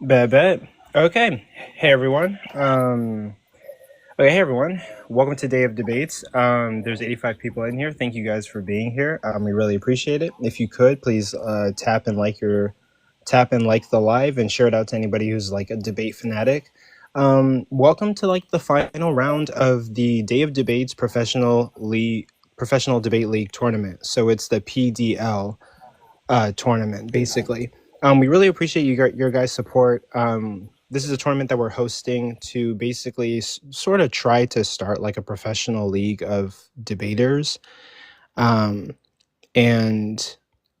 Bet. Okay. Hey everyone. Hey everyone. Welcome to Day of Debates. There's 85 people in here. Thank you guys for being here. We really appreciate it. If you could, please tap and like the live and share it out to anybody who's like a debate fanatic. Welcome to like the final round of the Day of Debates Professional Debate League tournament. So it's the PDL tournament, basically. We really appreciate your guys' support. This is a tournament that we're hosting to basically sort of try to start like a professional league of debaters. And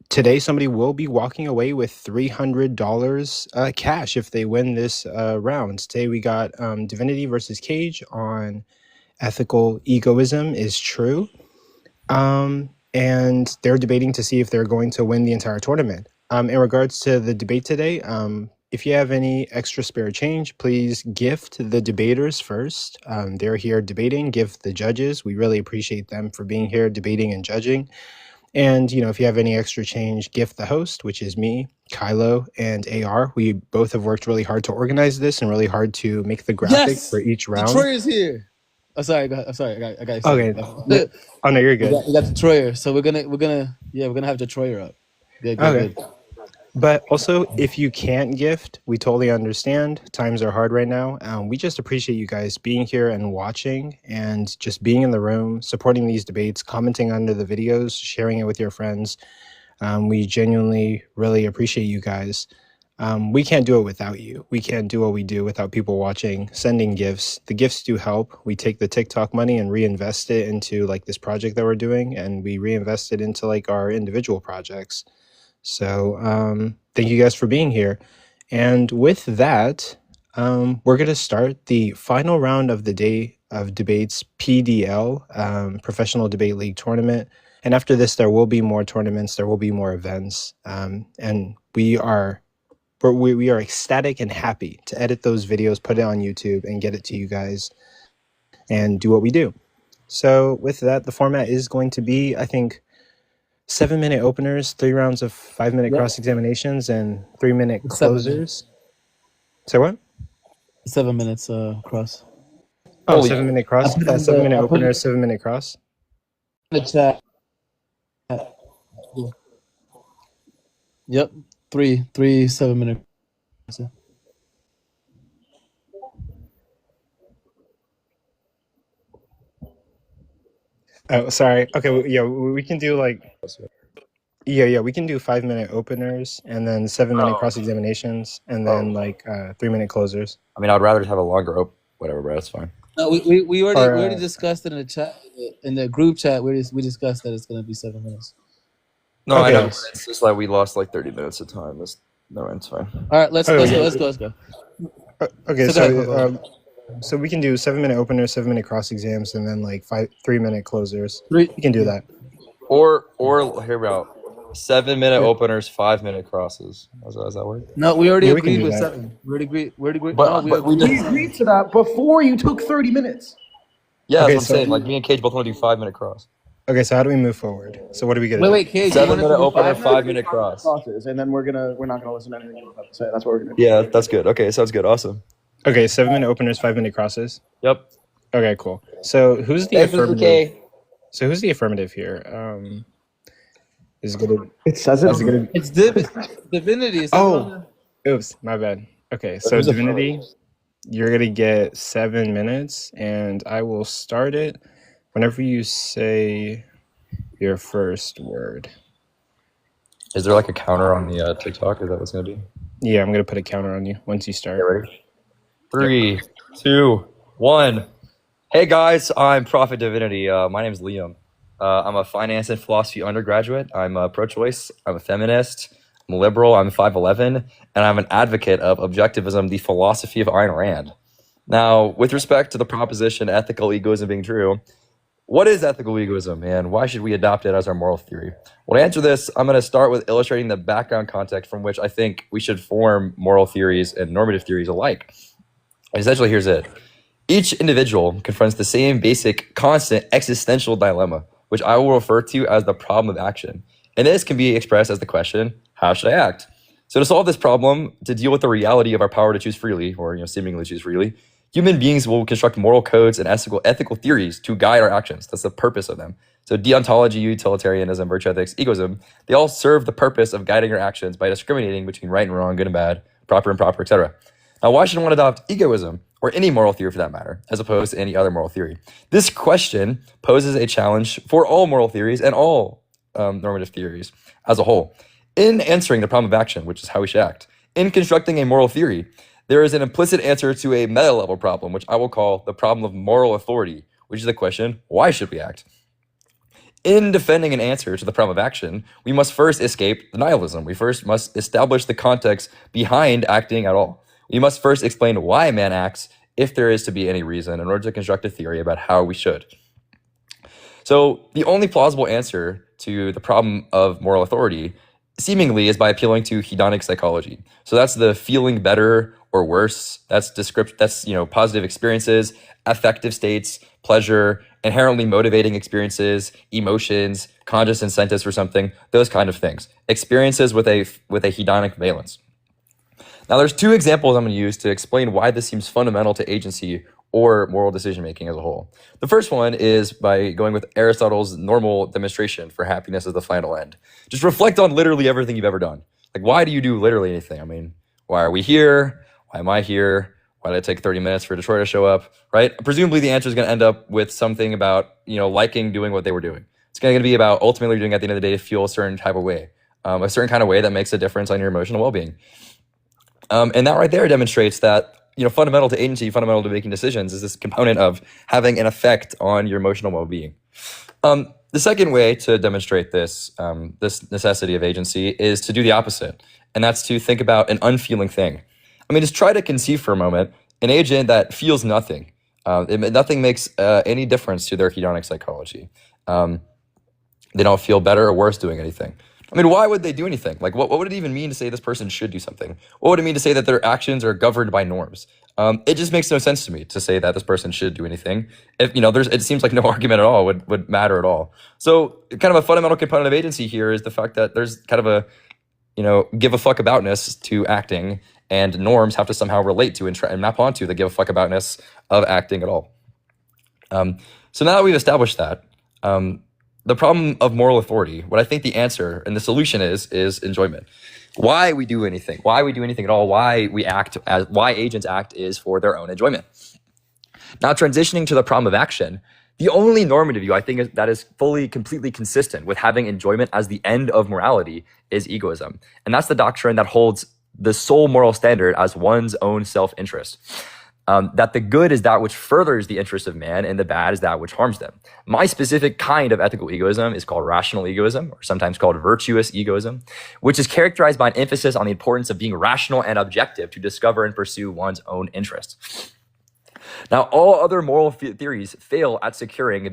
today somebody will be walking away with $300 cash if they win this round. Today we got Divinityy versus Kayj on ethical egoism is true. And they're debating to see if they're going to win the entire tournament. In regards to the debate today, if you have any extra spare change, please gift the debaters first. They're here debating, gift the judges. We really appreciate them for being here debating and judging. And, if you have any extra change, gift the host, which is me, Kylo, and AR. We both have worked really hard to organize this and really hard to make the graphic for each round. Troy is here. I'm sorry. I got okay. Oh no, you're good. We got the Troyer, so we're gonna have the Troyer up. Good. But also, if you can't gift, we totally understand. Times are hard right now. We just appreciate you guys being here and watching and just being in the room, supporting these debates, commenting under the videos, sharing it with your friends. We genuinely really appreciate you guys. We can't do it without you. We can't do what we do without people watching, sending gifts. The gifts do help. We take the Tik-Tok money and reinvest it into like this project that we're doing, and we reinvest it into like our individual projects. So thank you guys for being here. And with that, we're going to start the final round of the Day of Debates PDL, Professional Debate League Tournament. And after this, there will be more tournaments. There will be more events. And we are ecstatic and happy to edit those videos, put it on YouTube, and get it to you guys and do what we do. So with that, the format is going to be, I think, 7-minute openers, 3 rounds of 5-minute cross-examinations, and 3-minute closers. So what? 7 minutes cross. Oh, 7-minute cross? 7-minute opener, 7-minute cross? The chat. Yep. 3 7-minute. Oh, sorry. Okay, yeah, we can do like... Yeah, we can do 5-minute openers and then 7-minute cross-examinations and then like 3-minute closers. I mean, I'd rather have a longer whatever, bro. That's fine. No, we already discussed it in the chat, in the group chat. We discussed that it's gonna be 7 minutes. No, okay. I know. It's just like we lost like 30 minutes of time. No, it's fine. All right, let's go. Okay, so we can do 7-minute openers, 7-minute cross exams, and then like 3-minute closers. We can do that. Or hear me out. 7-minute openers, 5-minute crosses. Does that work? No, we already agreed with 7. We already agreed. But we agreed to that before you took 30 minutes. Yeah, okay, that's what I'm saying. Like me and Kayj both want to do 5-minute cross. Okay, so how do we move forward? So what are we gonna? Wait, Kayj. 7-minute opener, 5-minute cross. And then we're not gonna listen to anything you have to say. That's what we're gonna do. Yeah, that's good. Okay, sounds good. Awesome. Okay, 7-minute openers, 5-minute crosses. Yep. Okay, cool. So who's the affirmative? Okay. So who's the affirmative here? Is it gonna? It says it. It's Divinityy. Oh, oops, my bad. Okay, so Divinityy, you're gonna get 7 minutes, and I will start it whenever you say your first word. Is there like a counter on the TikTok? Is that what's gonna be? Yeah, I'm gonna put a counter on you once you start. Okay, ready? 3, 2, 1. Hey guys, I'm Prophet Divinityy. My name is Liam. I'm a finance and philosophy undergraduate. I'm pro-choice. I'm a feminist. I'm a liberal. I'm 5'11", and I'm an advocate of objectivism, the philosophy of Ayn Rand. Now, with respect to the proposition ethical egoism being true, what is ethical egoism, and why should we adopt it as our moral theory? Well, to answer this, I'm going to start with illustrating the background context from which I think we should form moral theories and normative theories alike. And essentially, here's it. Each individual confronts the same basic, constant, existential dilemma, which I will refer to as the problem of action. And this can be expressed as the question, how should I act? So to solve this problem, to deal with the reality of our power to choose freely, or seemingly choose freely, human beings will construct moral codes and ethical theories to guide our actions. That's the purpose of them. So deontology, utilitarianism, virtue ethics, egoism, they all serve the purpose of guiding our actions by discriminating between right and wrong, good and bad, proper and improper, etc. Now, why should one adopt egoism, or any moral theory for that matter, as opposed to any other moral theory? This question poses a challenge for all moral theories and all normative theories as a whole. In answering the problem of action, which is how we should act, in constructing a moral theory, there is an implicit answer to a meta-level problem, which I will call the problem of moral authority, which is the question, why should we act? In defending an answer to the problem of action, we must first escape denialism. We first must establish the context behind acting at all. We must first explain why man acts, if there is to be any reason, in order to construct a theory about how we should. So the only plausible answer to the problem of moral authority seemingly is by appealing to hedonic psychology. So that's the feeling better or worse. That's positive experiences, affective states, pleasure, inherently motivating experiences, emotions, conscious incentives for something, those kind of things. Experiences with a hedonic valence. Now there's two examples I'm going to use to explain why this seems fundamental to agency or moral decision-making as a whole. The first one is by going with Aristotle's normal demonstration for happiness as the final end. Just reflect on literally everything you've ever done. Like, why do you do literally anything? I mean, why are we here? Why am I here? Why did it take 30 minutes for Detroit to show up, right? Presumably the answer is going to end up with something about, liking doing what they were doing. It's going to be about ultimately doing at the end of the day to feel a certain type of way, a certain kind of way that makes a difference on your emotional well-being. And that right there demonstrates that fundamental to agency, fundamental to making decisions is this component of having an effect on your emotional well-being. The second way to demonstrate this necessity of agency is to do the opposite, and that's to think about an unfeeling thing. I mean, just try to conceive for a moment an agent that feels nothing. Nothing makes any difference to their hedonic psychology. They don't feel better or worse doing anything. I mean, why would they do anything? Like, what would it even mean to say this person should do something? What would it mean to say that their actions are governed by norms? It just makes no sense to me to say that this person should do anything. If it seems like no argument at all would matter at all. So, kind of a fundamental component of agency here is the fact that there's kind of a give a fuck aboutness to acting, and norms have to somehow relate to and map onto the give a fuck aboutness of acting at all. So now that we've established that. The problem of moral authority, what I think the answer and the solution is enjoyment. Why we do anything at all, why agents act is for their own enjoyment. Now, transitioning to the problem of action, the only normative view I think that is fully, completely consistent with having enjoyment as the end of morality is egoism. And that's the doctrine that holds the sole moral standard as one's own self-interest. That the good is that which furthers the interest of man and the bad is that which harms them. My specific kind of ethical egoism is called rational egoism, or sometimes called virtuous egoism, which is characterized by an emphasis on the importance of being rational and objective to discover and pursue one's own interests. Now, all other moral theories fail at securing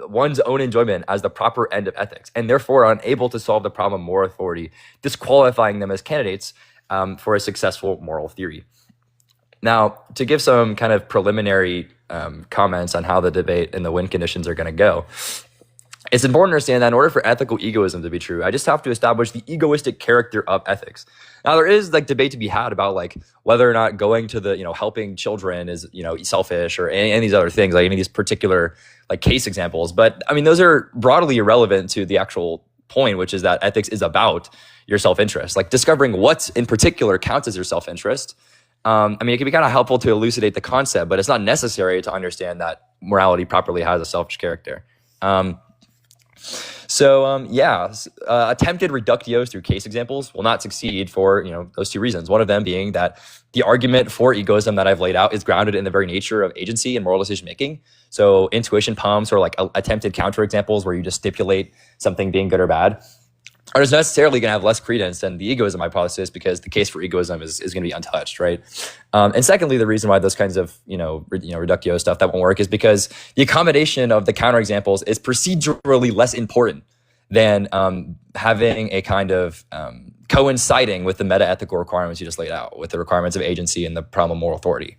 one's own enjoyment as the proper end of ethics, and therefore are unable to solve the problem of moral authority, disqualifying them as candidates for a successful moral theory. Now, to give some kind of preliminary comments on how the debate and the win conditions are going to go, it's important to understand that in order for ethical egoism to be true, I just have to establish the egoistic character of ethics. Now, there is debate to be had about whether or not going to the helping children is selfish or any of these other things, any of these particular case examples. But I mean, those are broadly irrelevant to the actual point, which is that ethics is about your self-interest. Discovering what in particular counts as your self-interest. I mean, it can be kind of helpful to elucidate the concept, but it's not necessary to understand that morality properly has a selfish character. Attempted reductios through case examples will not succeed for those two reasons. One of them being that the argument for egoism that I've laid out is grounded in the very nature of agency and moral decision making. So intuition pumps or attempted counterexamples where you just stipulate something being good or bad are just necessarily going to have less credence than the egoism hypothesis, because the case for egoism is going to be untouched, right? And secondly, the reason why those kinds of reductio stuff that won't work is because the accommodation of the counterexamples is procedurally less important than having a kind of coinciding with the meta-ethical requirements you just laid out, with the requirements of agency and the problem of moral authority.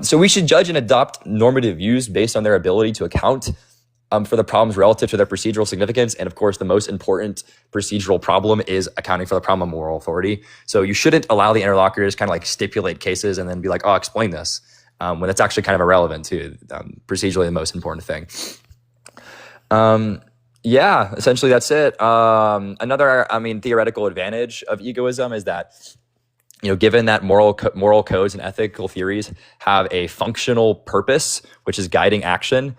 So we should judge and adopt normative views based on their ability to account for the problems relative to their procedural significance. And of course, the most important procedural problem is accounting for the problem of moral authority. So you shouldn't allow the interlocutor to kind of like stipulate cases and then be like, oh, explain this, when it's actually kind of irrelevant to procedurally the most important thing. Yeah, essentially that's it. Another, theoretical advantage of egoism is that, given that moral codes and ethical theories have a functional purpose, which is guiding action,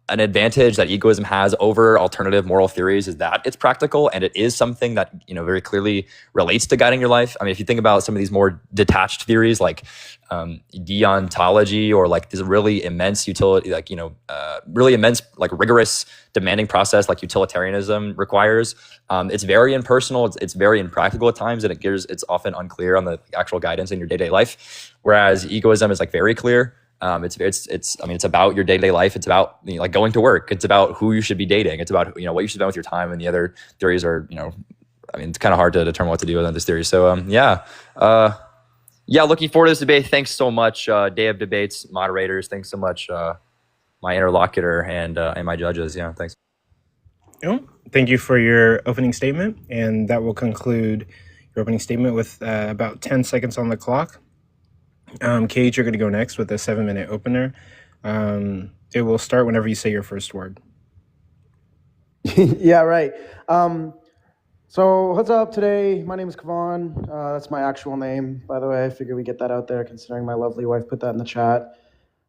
an advantage that egoism has over alternative moral theories is that it's practical and it is something that, very clearly relates to guiding your life. I mean, if you think about some of these more detached theories like deontology, or like this really immense utility, like, really immense, like rigorous, demanding process like utilitarianism requires, it's very impersonal, it's very impractical at times, and it's often unclear on the actual guidance in your day-to-day life. Whereas egoism is like very clear. It's about your day-to-day life. It's about like going to work. It's about who you should be dating. It's about what you should spend with your time. And the other theories are it's kind of hard to determine what to do with this theory. So looking forward to this debate. Thanks so much, Day of Debates moderators. Thanks so much, my interlocutor and my judges. Yeah, thanks. Thank you for your opening statement, and that will conclude your opening statement with about 10 seconds on the clock. Kayj, you're going to go next with a 7-minute opener. It will start whenever you say your first word. Yeah, right. So what's up today? My name is Kavan. That's my actual name, by the way. I figure we get that out there considering my lovely wife put that in the chat.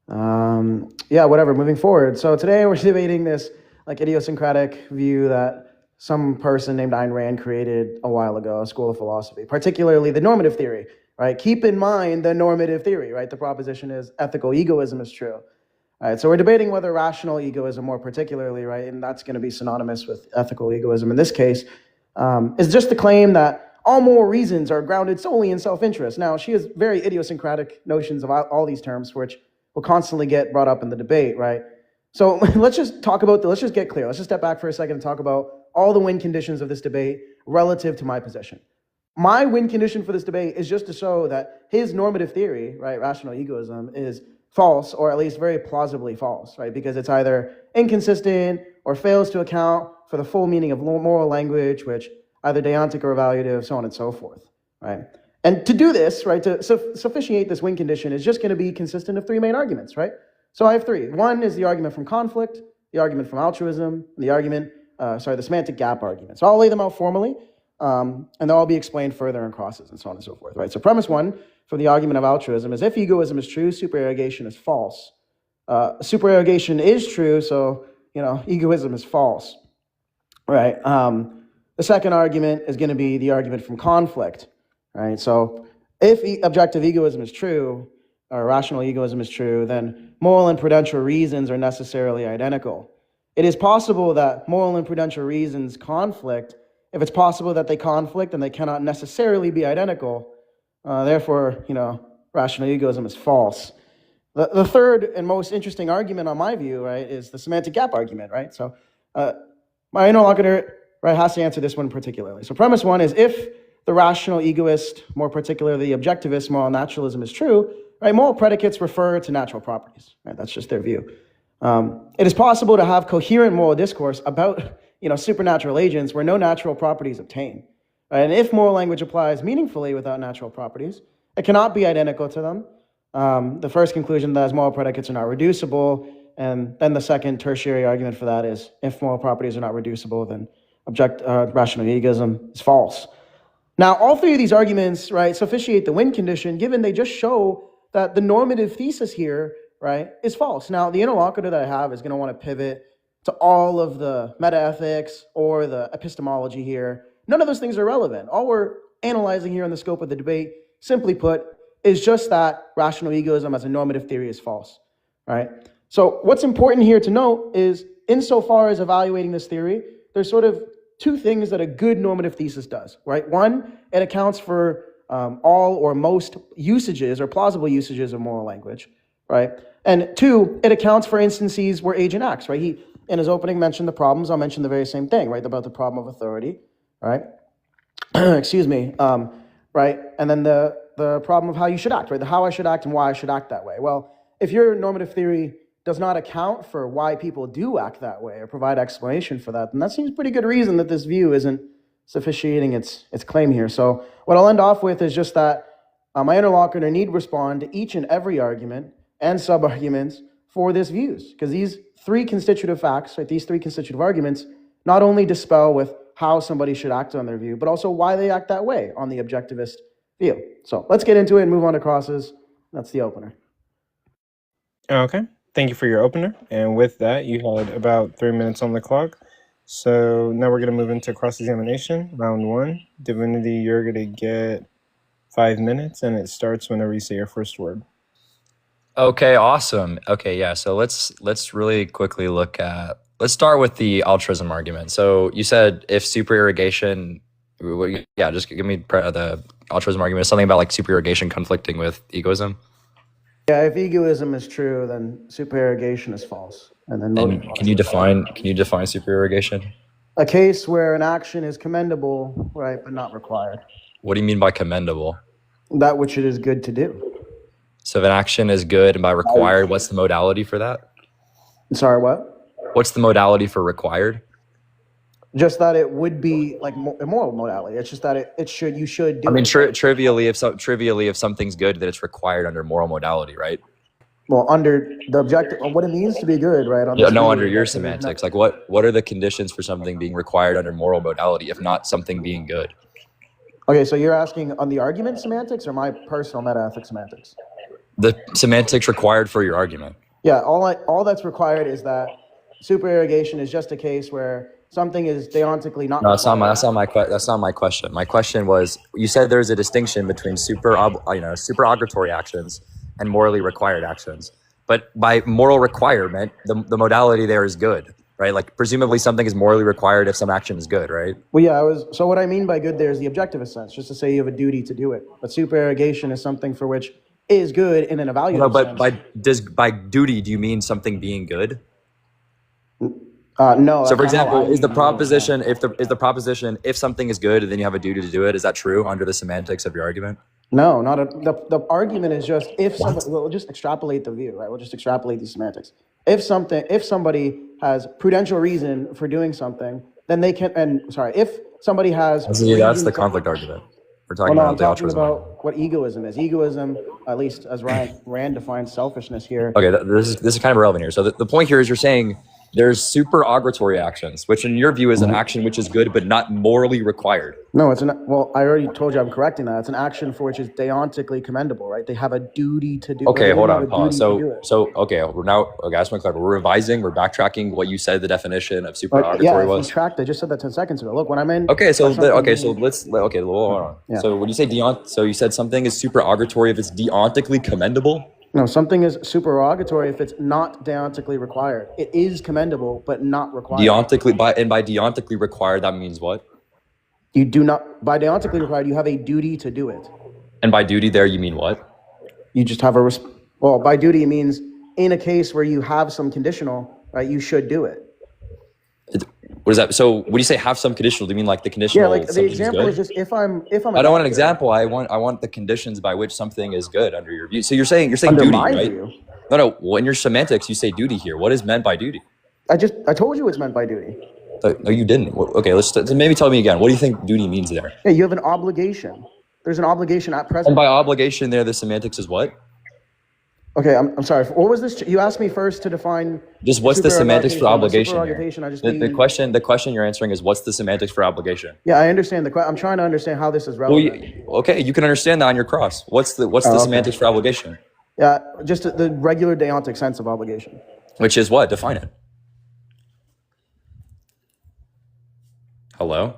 Whatever, moving forward. So today we're debating this like idiosyncratic view that some person named Ayn Rand created a while ago, a school of philosophy, particularly the normative theory. Right? Keep in mind the normative theory, right? The proposition is ethical egoism is true. All right, so we're debating whether rational egoism more particularly, right, and that's going to be synonymous with ethical egoism in this case, is just the claim that all moral reasons are grounded solely in self-interest. Now, she has very idiosyncratic notions of all these terms, which will constantly get brought up in the debate, right? So let's just get clear. Let's just step back for a second and talk about all the win conditions of this debate relative to my position. My win condition for this debate is just to show that his normative theory, right, rational egoism, is false, or at least very plausibly false, right? Because it's either inconsistent or fails to account for the full meaning of moral language, which either deontic or evaluative, so on and so forth, right? And to do this, right, to sufficiate this win condition is just going to be consistent of 3 main arguments, right? So I have 3. One is the argument from conflict, the argument from altruism, and the semantic gap argument. So I'll lay them out formally. And they'll all be explained further in crosses and so on and so forth, right? So premise 1 for the argument of altruism is if egoism is true, supererogation is false. Supererogation is true, so, egoism is false, right? The second argument is going to be the argument from conflict, right? So if objective egoism is true, or rational egoism is true, then moral and prudential reasons are necessarily identical. It is possible that moral and prudential reasons conflict. If it's possible that they conflict and they cannot necessarily be identical, therefore, rational egoism is false. The third and most interesting argument on my view, right, is the semantic gap argument, right? So my interlocutor, right, has to answer this one particularly. So premise 1 is if the rational egoist, more particularly the objectivist moral naturalism is true, right, moral predicates refer to natural properties, right? That's just their view. It is possible to have coherent moral discourse about supernatural agents where no natural properties obtain. Right? And if moral language applies meaningfully without natural properties, it cannot be identical to them. The first conclusion that is moral predicates are not reducible, and then the second tertiary argument for that is if moral properties are not reducible, then rational egoism is false. Now, all 3 of these arguments, right, sufficiate the win condition, given they just show that the normative thesis here, right, is false. Now, the interlocutor that I have is going to want to pivot to all of the metaethics or the epistemology here. None of those things are relevant. All we're analyzing here in the scope of the debate, simply put, is just that rational egoism as a normative theory is false, right? So what's important here to note is, insofar as evaluating this theory, there's sort of 2 things that a good normative thesis does, right? 1, it accounts for all or most usages or plausible usages of moral language, right? And 2, it accounts for instances where agent acts, right? He, in his opening, mentioned the problems. I'll mention the very same thing, right, about the problem of authority, right? Excuse me, right? And then the problem of how you should act, right? The how I should act and why I should act that way. Well, if your normative theory does not account for why people do act that way or provide explanation for that, then that seems pretty good reason that this view isn't sufficiating its claim here. So what I'll end off with is just that my interlocutor need respond to each and every argument and sub-arguments for this views, because these three constitutive facts, right, these three constitutive arguments, not only dispel with how somebody should act on their view, but also why they act that way on the objectivist view. So let's get into it and move on to crosses. That's the opener. Okay. Thank you for your opener. And with that, you had about 3 minutes on the clock. So now we're going to move into cross-examination, round one. Divinity, you're going to get 5 minutes, and it starts whenever you say your first word. Okay, awesome. Okay, yeah. So let's really quickly let's start with the altruism argument. So you said if super irrigation, yeah, just give me the altruism argument. Something about like super irrigation conflicting with egoism. Yeah, if egoism is true, then supererogation is false. And then can you define supererogation? A case where an action is commendable, right, but not required. What do you mean by commendable? That which it is good to do. So if an action is good and by required, what's the modality for that? Sorry, what? What's the modality for required? Just that it would be like a moral modality. It's just that you should do. I mean, it. trivially, if something's good, then it's required under moral modality, right? Well, under the objective, what it means to be good, right? Under your semantics, like what are the conditions for something being required under moral modality, if not something being good? Okay, so you're asking on the argument semantics or my personal meta-ethics semantics? The semantics required for your argument. Yeah, all that's required is that supererogation is just a case where something is deontically not. No, that's not my question. My question was, you said there's a distinction between supererogatory actions and morally required actions. But by moral requirement, the modality there is good, right? Like presumably something is morally required if some action is good, right? Well, yeah, so what I mean by good there is the objectivist sense, just to say you have a duty to do it. But supererogation is something for which is good in an evaluative sense. But by duty, do you mean something being good? No. So, for example, is the proposition if something is good, then you have a duty to do it? Is that true under the semantics of your argument? No, the argument is just if somebody. We'll just extrapolate the view, right? We'll just extrapolate these semantics. If somebody has prudential reason for doing something, then they can. If somebody has. That's the conflict argument. We're talking about the altruism. I'm talking about what egoism is. Egoism, at least as Rand defines selfishness here. Okay, this is kind of relevant here. So the point here is you're saying there's supererogatory actions, which in your view is an action which is good but not morally required. No, well, I already told you I'm correcting that. It's an action for which is deontically commendable, right? They have a duty to do. Okay, hold on, pause. So I just want to clarify. We're backtracking what you said the definition of supererogatory was. Yeah, I just said that 10 seconds ago. Look, when I'm in. Hold on. Yeah. So when you say so you said something is supererogatory if it's deontically commendable? No, something is supererogatory if it's not deontically required. It is commendable, but not required. By deontically required, that means what? You do not, by deontically required, you have a duty to do it. And by duty there, you mean what? You just have by duty means in a case where you have some conditional, right, you should do it. What is that? So when you say have some conditional, do you mean like the conditional? Yeah, like the example is just if I'm. I don't want an example. I want the conditions by which something is good under your view. So you're saying under duty, right? View. No. Well, in your semantics, you say duty here. What is meant by duty? I told you it's meant by duty. No, you didn't. Okay, maybe tell me again. What do you think duty means there? Yeah, you have an obligation. There's an obligation at present. And by obligation there, the semantics is what? Okay, I'm sorry. What was this? You asked me first to define. Just what's the semantics for obligation? The question you're answering is what's the semantics for obligation? Yeah, I understand I'm trying to understand how this is relevant. Okay, you can understand that on your cross. What's the semantics for obligation? Yeah, just the regular deontic sense of obligation. Which is what? Define it. Hello?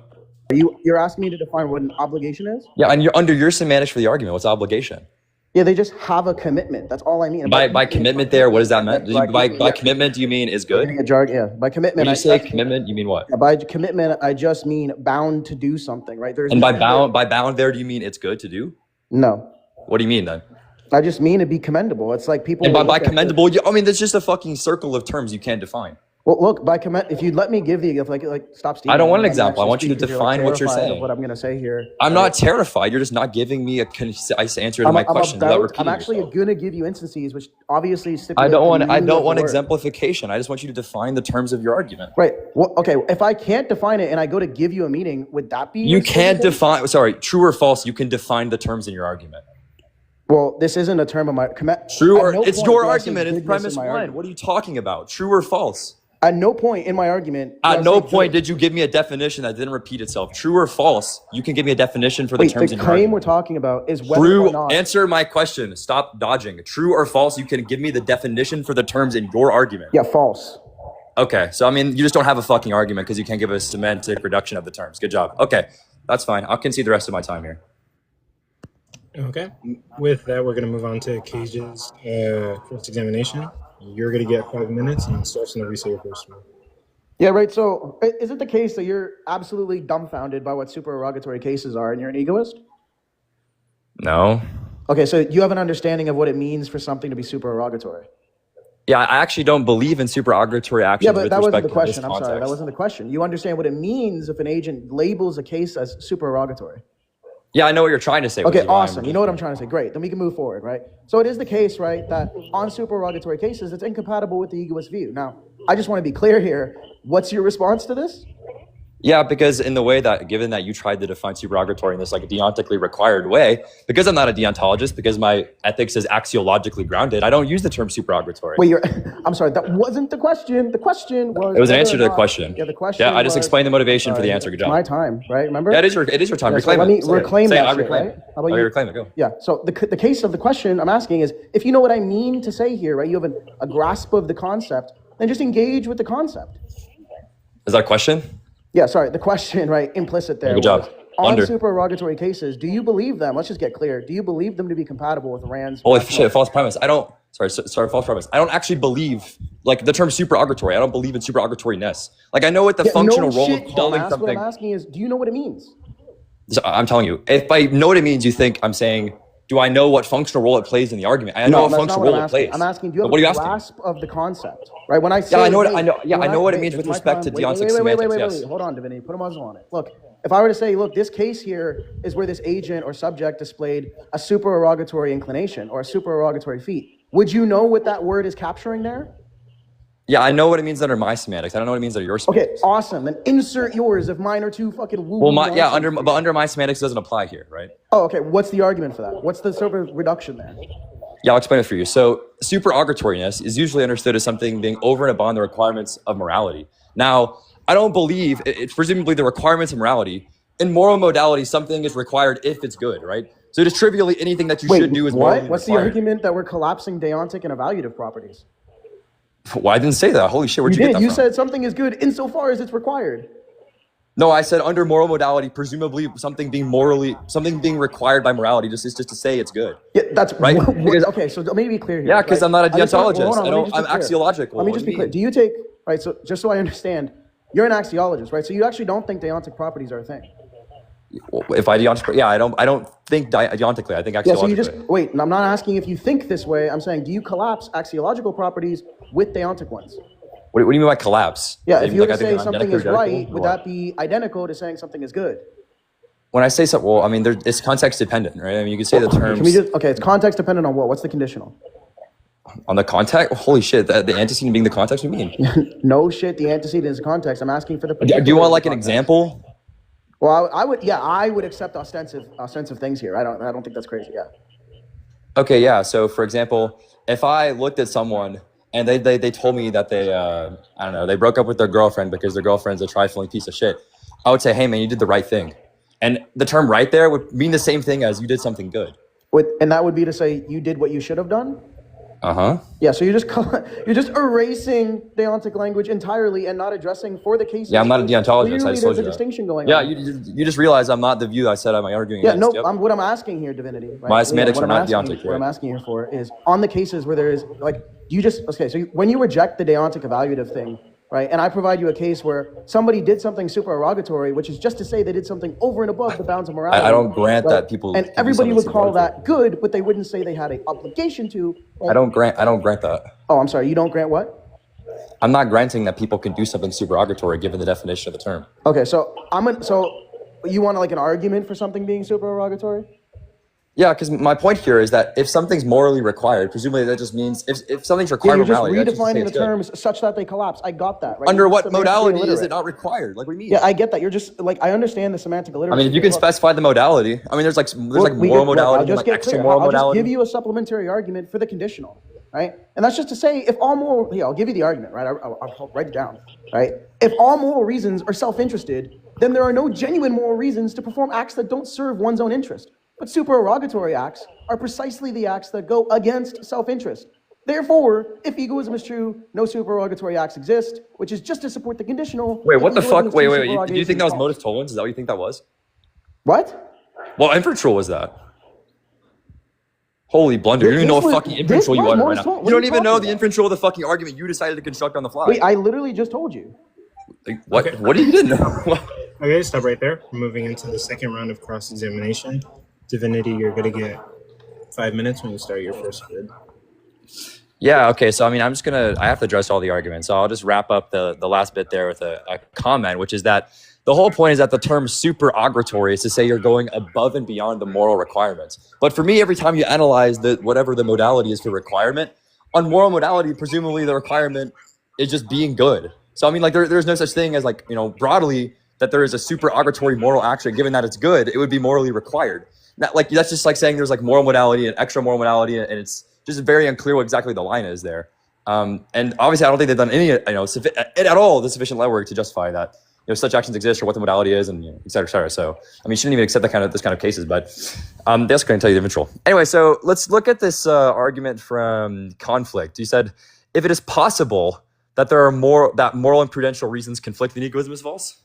You're asking me to define what an obligation is? Yeah, and under your semantics for the argument, what's obligation? Yeah, they just have a commitment. That's all I mean. By commitment there, what does that mean? By commitment, do you mean is good? Yeah, by commitment. When you say commitment, you mean what? Yeah, by commitment, I just mean bound to do something, right? And by bound there, do you mean it's good to do? No. What do you mean then? I just mean to be commendable. It's like people. And by commendable, I mean, there's just a fucking circle of terms you can't define. Well, look, if you'd let me give the stop stealing. I don't want an example. I want you to define what you're saying. What I'm going to say here. I'm not terrified. You're just not giving me a concise answer to my question. I'm actually going to give you instances, which obviously I don't want exemplification. I just want you to define the terms of your argument. Right. Well, okay. If I can't define it and I go to give you a meaning, would that be? You can't define. Sorry, true or false. You can define the terms in your argument. Well, this isn't a term of my. True or it's your argument. It's premise one. What are you talking about? True or false? At no point in my argument. At no point did you give me a definition that didn't repeat itself. True or false? You can give me a definition for the terms in your argument. The claim we're talking about is whether or not. Answer my question. Stop dodging. True or false? You can give me the definition for the terms in your argument. Yeah, false. Okay, so I mean, you just don't have a fucking argument because you can't give a semantic reduction of the terms. Good job. Okay, that's fine. I'll concede the rest of my time here. Okay. With that, we're going to move on to Kayj's first examination. You're going to get 5 minutes, and Steph's going to resay your first one. Yeah, right. So is it the case that you're absolutely dumbfounded by what supererogatory cases are and you're an egoist? No. Okay, so you have an understanding of what it means for something to be supererogatory. Yeah, I actually don't believe in supererogatory actions. Yeah, but that wasn't the question. I'm sorry, that wasn't the question. You understand what it means if an agent labels a case as supererogatory. Yeah, I know what you're trying to say. Okay, awesome. You know what I'm trying to say. Great. Then we can move forward, right? So it is the case, right, that on supererogatory cases, it's incompatible with the egoist view. Now, I just want to be clear here. What's your response to this? Yeah, because in the way that, given that you tried to define supererogatory in this like deontically required way, because I'm not a deontologist, because my ethics is axiologically grounded, I don't use the term supererogatory. Wait, I'm sorry, that wasn't the question. The question was... It was an answer to the question. Yeah, the question I just explained the motivation for the answer. Good job. My time, right? Remember? Yeah, it is your time. Yeah, Reclaim so it. let me reclaim that shit, reclaim right? it. How about you? Reclaim it, go. Yeah, so the case of the question I'm asking is, if you know what I mean to say here, right, you have a grasp of the concept, then just engage with the concept. Is that a question? Yeah, sorry, the question, right, implicit there. Good job. On supererogatory cases, do you believe them? Let's just get clear. Do you believe them to be compatible with Rand's... Holy shit, false premise. False premise. I don't actually believe, like, the term supererogatory. I don't believe in supererogatoriness. Like, I know what the functional role of calling something... What I'm asking is, do you know what it means? So I'm telling you, if I know what it means, you think I'm saying, do I know what functional role it plays in the argument? I know what functional role it plays. I'm asking, do you have a grasp of the concept? Right, when I say... Yeah, I know what it means with respect to deontic semantics, yes. Hold on, Divinity, put a muzzle on it. Look, if I were to say, look, this case here is where this agent or subject displayed a supererogatory inclination or a supererogatory feat, would you know what that word is capturing there? Yeah, I know what it means under my semantics. I don't know what it means under your semantics. Okay, awesome. Then insert yours if mine are too fucking woo. Well, under my semantics doesn't apply here, right? Oh, okay. What's the argument for that? What's the sort of reduction there? Yeah, I'll explain it for you. So supererogatoriness is usually understood as something being over and above the requirements of morality. Now, I don't believe it's presumably the requirements of morality. In moral modality, something is required if it's good, right? So just trivially anything that you should do is morally required. What's the argument that we're collapsing deontic and evaluative properties? Well, I didn't say that. Holy shit, where'd you get that from? You said something is good insofar as it's required. No, I said under moral modality, presumably something being required by morality just is just to say it's good. Yeah, that's right. Okay, so let me be clear here. Yeah, because I'm not a deontologist. I'm axiological. Let me just be clear. Do you take, right, so just so I understand, you're an axiologist, right? So you actually don't think deontic properties are a thing? If I deontic, yeah, I don't think deontically. I think axiologically. Yeah, so you just wait. I'm not asking if you think this way. I'm saying, do you collapse axiological properties with deontic ones? What do you mean by collapse? Yeah, if you were to say something is right, would that be identical to saying something is good? When I say something, well, I mean, it's context dependent, right? I mean, you could say the terms. It's context dependent on what? What's the conditional? On the context? Holy shit, the antecedent being the context, what do you mean? No shit, the antecedent is the context. I'm asking for the. Do you want like an example? Well, I would accept ostensive things here. I don't think that's crazy. Yeah. Okay, yeah. So, for example, if I looked at someone and they told me that they broke up with their girlfriend because their girlfriend's a trifling piece of shit, I would say, hey man, you did the right thing. And the term right there would mean the same thing as you did something good. And that would be to say you did what you should have done? Uh-huh. Yeah, so you're just erasing deontic language entirely and not addressing for the cases. Yeah, I'm not a deontologist. I just told you there's a distinction going on. on. Yeah, you just realize I'm not the view I said I'm arguing against. Yeah, no, what I'm asking here, Divinity. Right? My semantics are not deontic. What I'm asking here for is on the cases where there is, like, so when you reject the deontic evaluative thing, right, and I provide you a case where somebody did something supererogatory, which is just to say they did something over and above the bounds of morality. I don't grant that people. And everybody would call that good, but they wouldn't say they had an obligation to. I don't grant that. Oh, I'm sorry. You don't grant what? I'm not granting that people can do something supererogatory given the definition of the term. Okay, so you want like an argument for something being supererogatory? Yeah, because my point here is that if something's morally required, presumably that just means if something's required, You're just morality, redefining the terms such that they collapse. I got that. Right? Under what modality is it not required? Like, what do you mean? Yeah, I get that. You're just like, I understand the semantic illiteracy. I mean, if you can specify the modality, I mean, there's like moral modality, and like extra moral modality. I'll just give you a supplementary argument for the conditional, right? And that's just to say, if all moral, I'll give you the argument, right? I'll write it down, right? If all moral reasons are self-interested, then there are no genuine moral reasons to perform acts that don't serve one's own interest. But supererogatory acts are precisely the acts that go against self-interest. Therefore, if egoism is true, no supererogatory acts exist, which is just to support the conditional. Wait, what the fuck? Wait. Do you think that was modus tollens? Is that what you think that was? What? Well, inferential was that. Holy blunder. You don't even know what fucking inferential you are right now. You don't even know the inferential of the fucking argument you decided to construct on the fly. Wait, I literally just told you. Like, what? Okay. What did you didn't know? Okay, stop right there. We're moving into the second round of cross-examination. Divinity, you're going to get 5 minutes when you start your first bid. Yeah, okay, so I mean, I have to address all the arguments, so I'll just wrap up the last bit there with a comment, which is that the whole point is that the term supererogatory is to say you're going above and beyond the moral requirements. But for me, every time you analyze whatever the modality is for requirement, on moral modality, presumably the requirement is just being good. So I mean, like there's no such thing as like, you know, broadly that there is a supererogatory moral action, given that it's good, it would be morally required. Like that's just like saying there's like moral modality and extra moral modality, and it's just very unclear what exactly the line is there. And obviously, I don't think they've done any, at all the sufficient legwork to justify that such actions exist or what the modality is, and et cetera, et cetera. So I mean, you shouldn't even accept this kind of cases. But that's going to tell you the eventual. Anyway, so let's look at this argument from Conflict. You said if it is possible that there are moral and prudential reasons conflict, then egoism is false.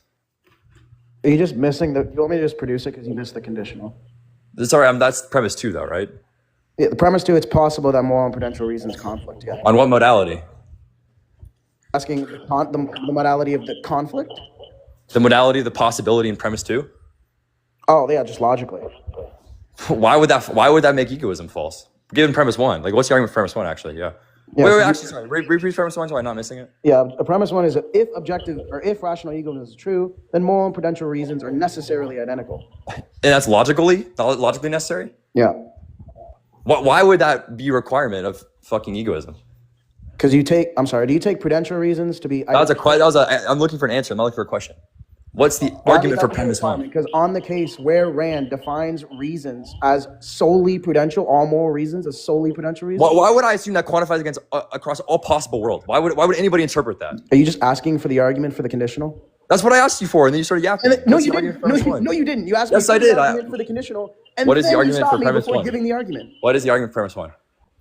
Are you just missing you want me to just produce it because you missed the conditional? Sorry, that's premise 2 though, right? Yeah, the premise 2, it's possible that moral and prudential reasons conflict, yeah. On what modality? Asking the modality of the conflict? The modality of the possibility in premise 2? Oh, yeah, just logically. Why would that make egoism false? Given premise 1. Like, what's the argument for premise 1, actually? Yeah. Actually, sorry. Repeat premise 1 so I'm not missing it. Yeah, premise 1 is if rational egoism is true, then moral and prudential reasons are necessarily identical. And that's logically necessary? Yeah. Why would that be a requirement of fucking egoism? Because do you take prudential reasons to be... I'm looking for an answer. I'm not looking for a question. What's the argument for premise 1? Because on the case where Rand defines reasons as solely prudential, all moral reasons as solely prudential reasons... Why would I assume that quantifies across all possible worlds? Why would anybody interpret that? Are you just asking for the argument for the conditional? That's what I asked you for, and then you started yapping. No, you didn't. No, you didn't. You asked me for the argument for the conditional, and what is the argument you stopped for premise before 1? Giving the argument. What is the argument for premise 1?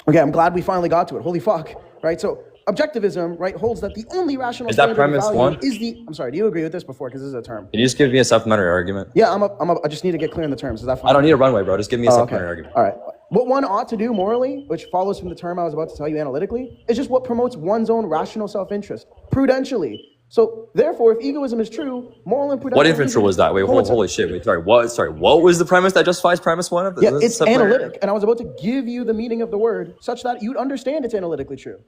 Okay, I'm glad we finally got to it. Holy fuck, right? So objectivism, right, holds that the only rational is that premise 1 is the. I'm sorry. Do you agree with this before? Because this is a term. Can you just give me a supplementary argument? Yeah, I just need to get clear on the terms. Is that fine? I don't need a runway, bro. Just give me a supplementary argument. All right. What one ought to do morally, which follows from the term I was about to tell you analytically, is just what promotes one's own rational self-interest prudentially. So therefore, if egoism is true, moral and prudential... What inferential was that? Wait, holy shit. Wait, sorry. What was the premise that justifies premise 1? Yeah, it's analytic. And I was about to give you the meaning of the word such that you'd understand it's analytically true.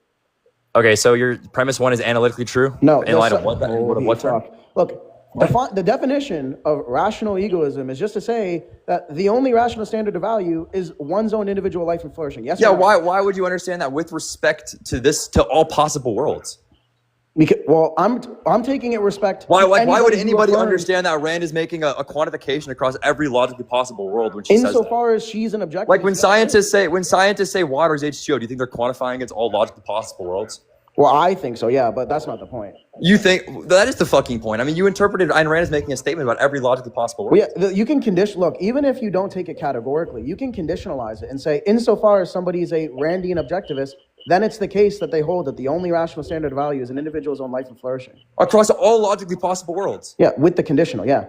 Okay, so your premise 1 is analytically true? No. In light of what term? Look, the definition of rational egoism is just to say that the only rational standard of value is one's own individual life and flourishing. Yes. Yeah. Why would you understand that with respect to all possible worlds? Because, well, I'm taking it respect. Why would anybody understand that Rand is making a quantification across every logically possible world when she says that? Insofar as she's an objective. Like when scientists say water is H2O, do you think they're quantifying against all logically possible worlds? Well, I think so, yeah, but that's not the point. You think that is the fucking point? I mean, you interpreted Ayn Rand as making a statement about every logically possible world. Well, yeah, you can look, even if you don't take it categorically, you can conditionalize it and say, insofar as somebody is a Randian objectivist, then it's the case that they hold that the only rational standard of value is an individual's own life and flourishing. Across all logically possible worlds? Yeah, with the conditional, yeah.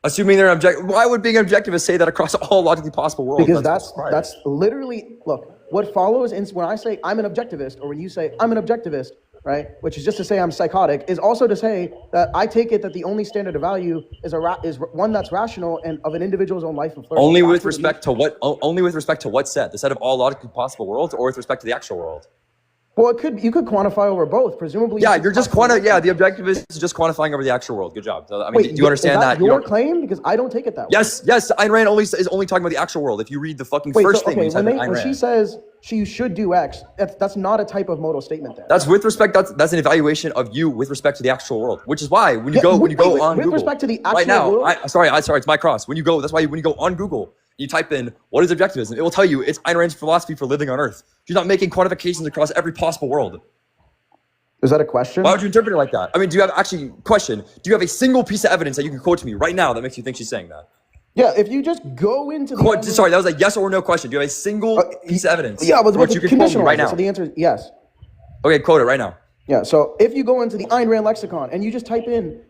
Assuming they're objective, why would being an objectivist say that across all logically possible worlds? Because that's literally, look, what follows when I say I'm an objectivist, or when you say I'm an objectivist, right, which is just to say I'm psychotic, is also to say that I take it that the only standard of value is one that's rational and of an individual's own life and flourishing. Only with respect to what? Only with respect to what set? The set of all logically possible worlds, or with respect to the actual world? Well, you could quantify over both, presumably. Yeah, you're just the objective is just quantifying over the actual world. Good job. So, I mean, Wait, do you understand that? that? Your claim? Because I don't take it that way. Yes. Ayn Rand is only talking about the actual world. If you read the fucking first thing, when she says she should do X, that's not a type of modal statement there. That's with respect. That's an evaluation of you with respect to the actual world, which is why when you go on Google with respect to the actual right now, world. Sorry, it's my cross. That's why when you go on Google, you type in what is objectivism, it will tell you it's Ayn Rand's philosophy for living on Earth. She's not making quantifications across every possible world. Is that a question? Why would you interpret it like that? I mean, do you have a single piece of evidence that you can quote to me right now that makes you think she's saying that? Yeah, if you just go into the... Sorry, that was a yes or no question. Do you have a single piece of evidence? Yeah, but you can quote me right now. So the answer is yes. Okay, quote it right now. Yeah, so if you go into the Ayn Rand lexicon and you just type in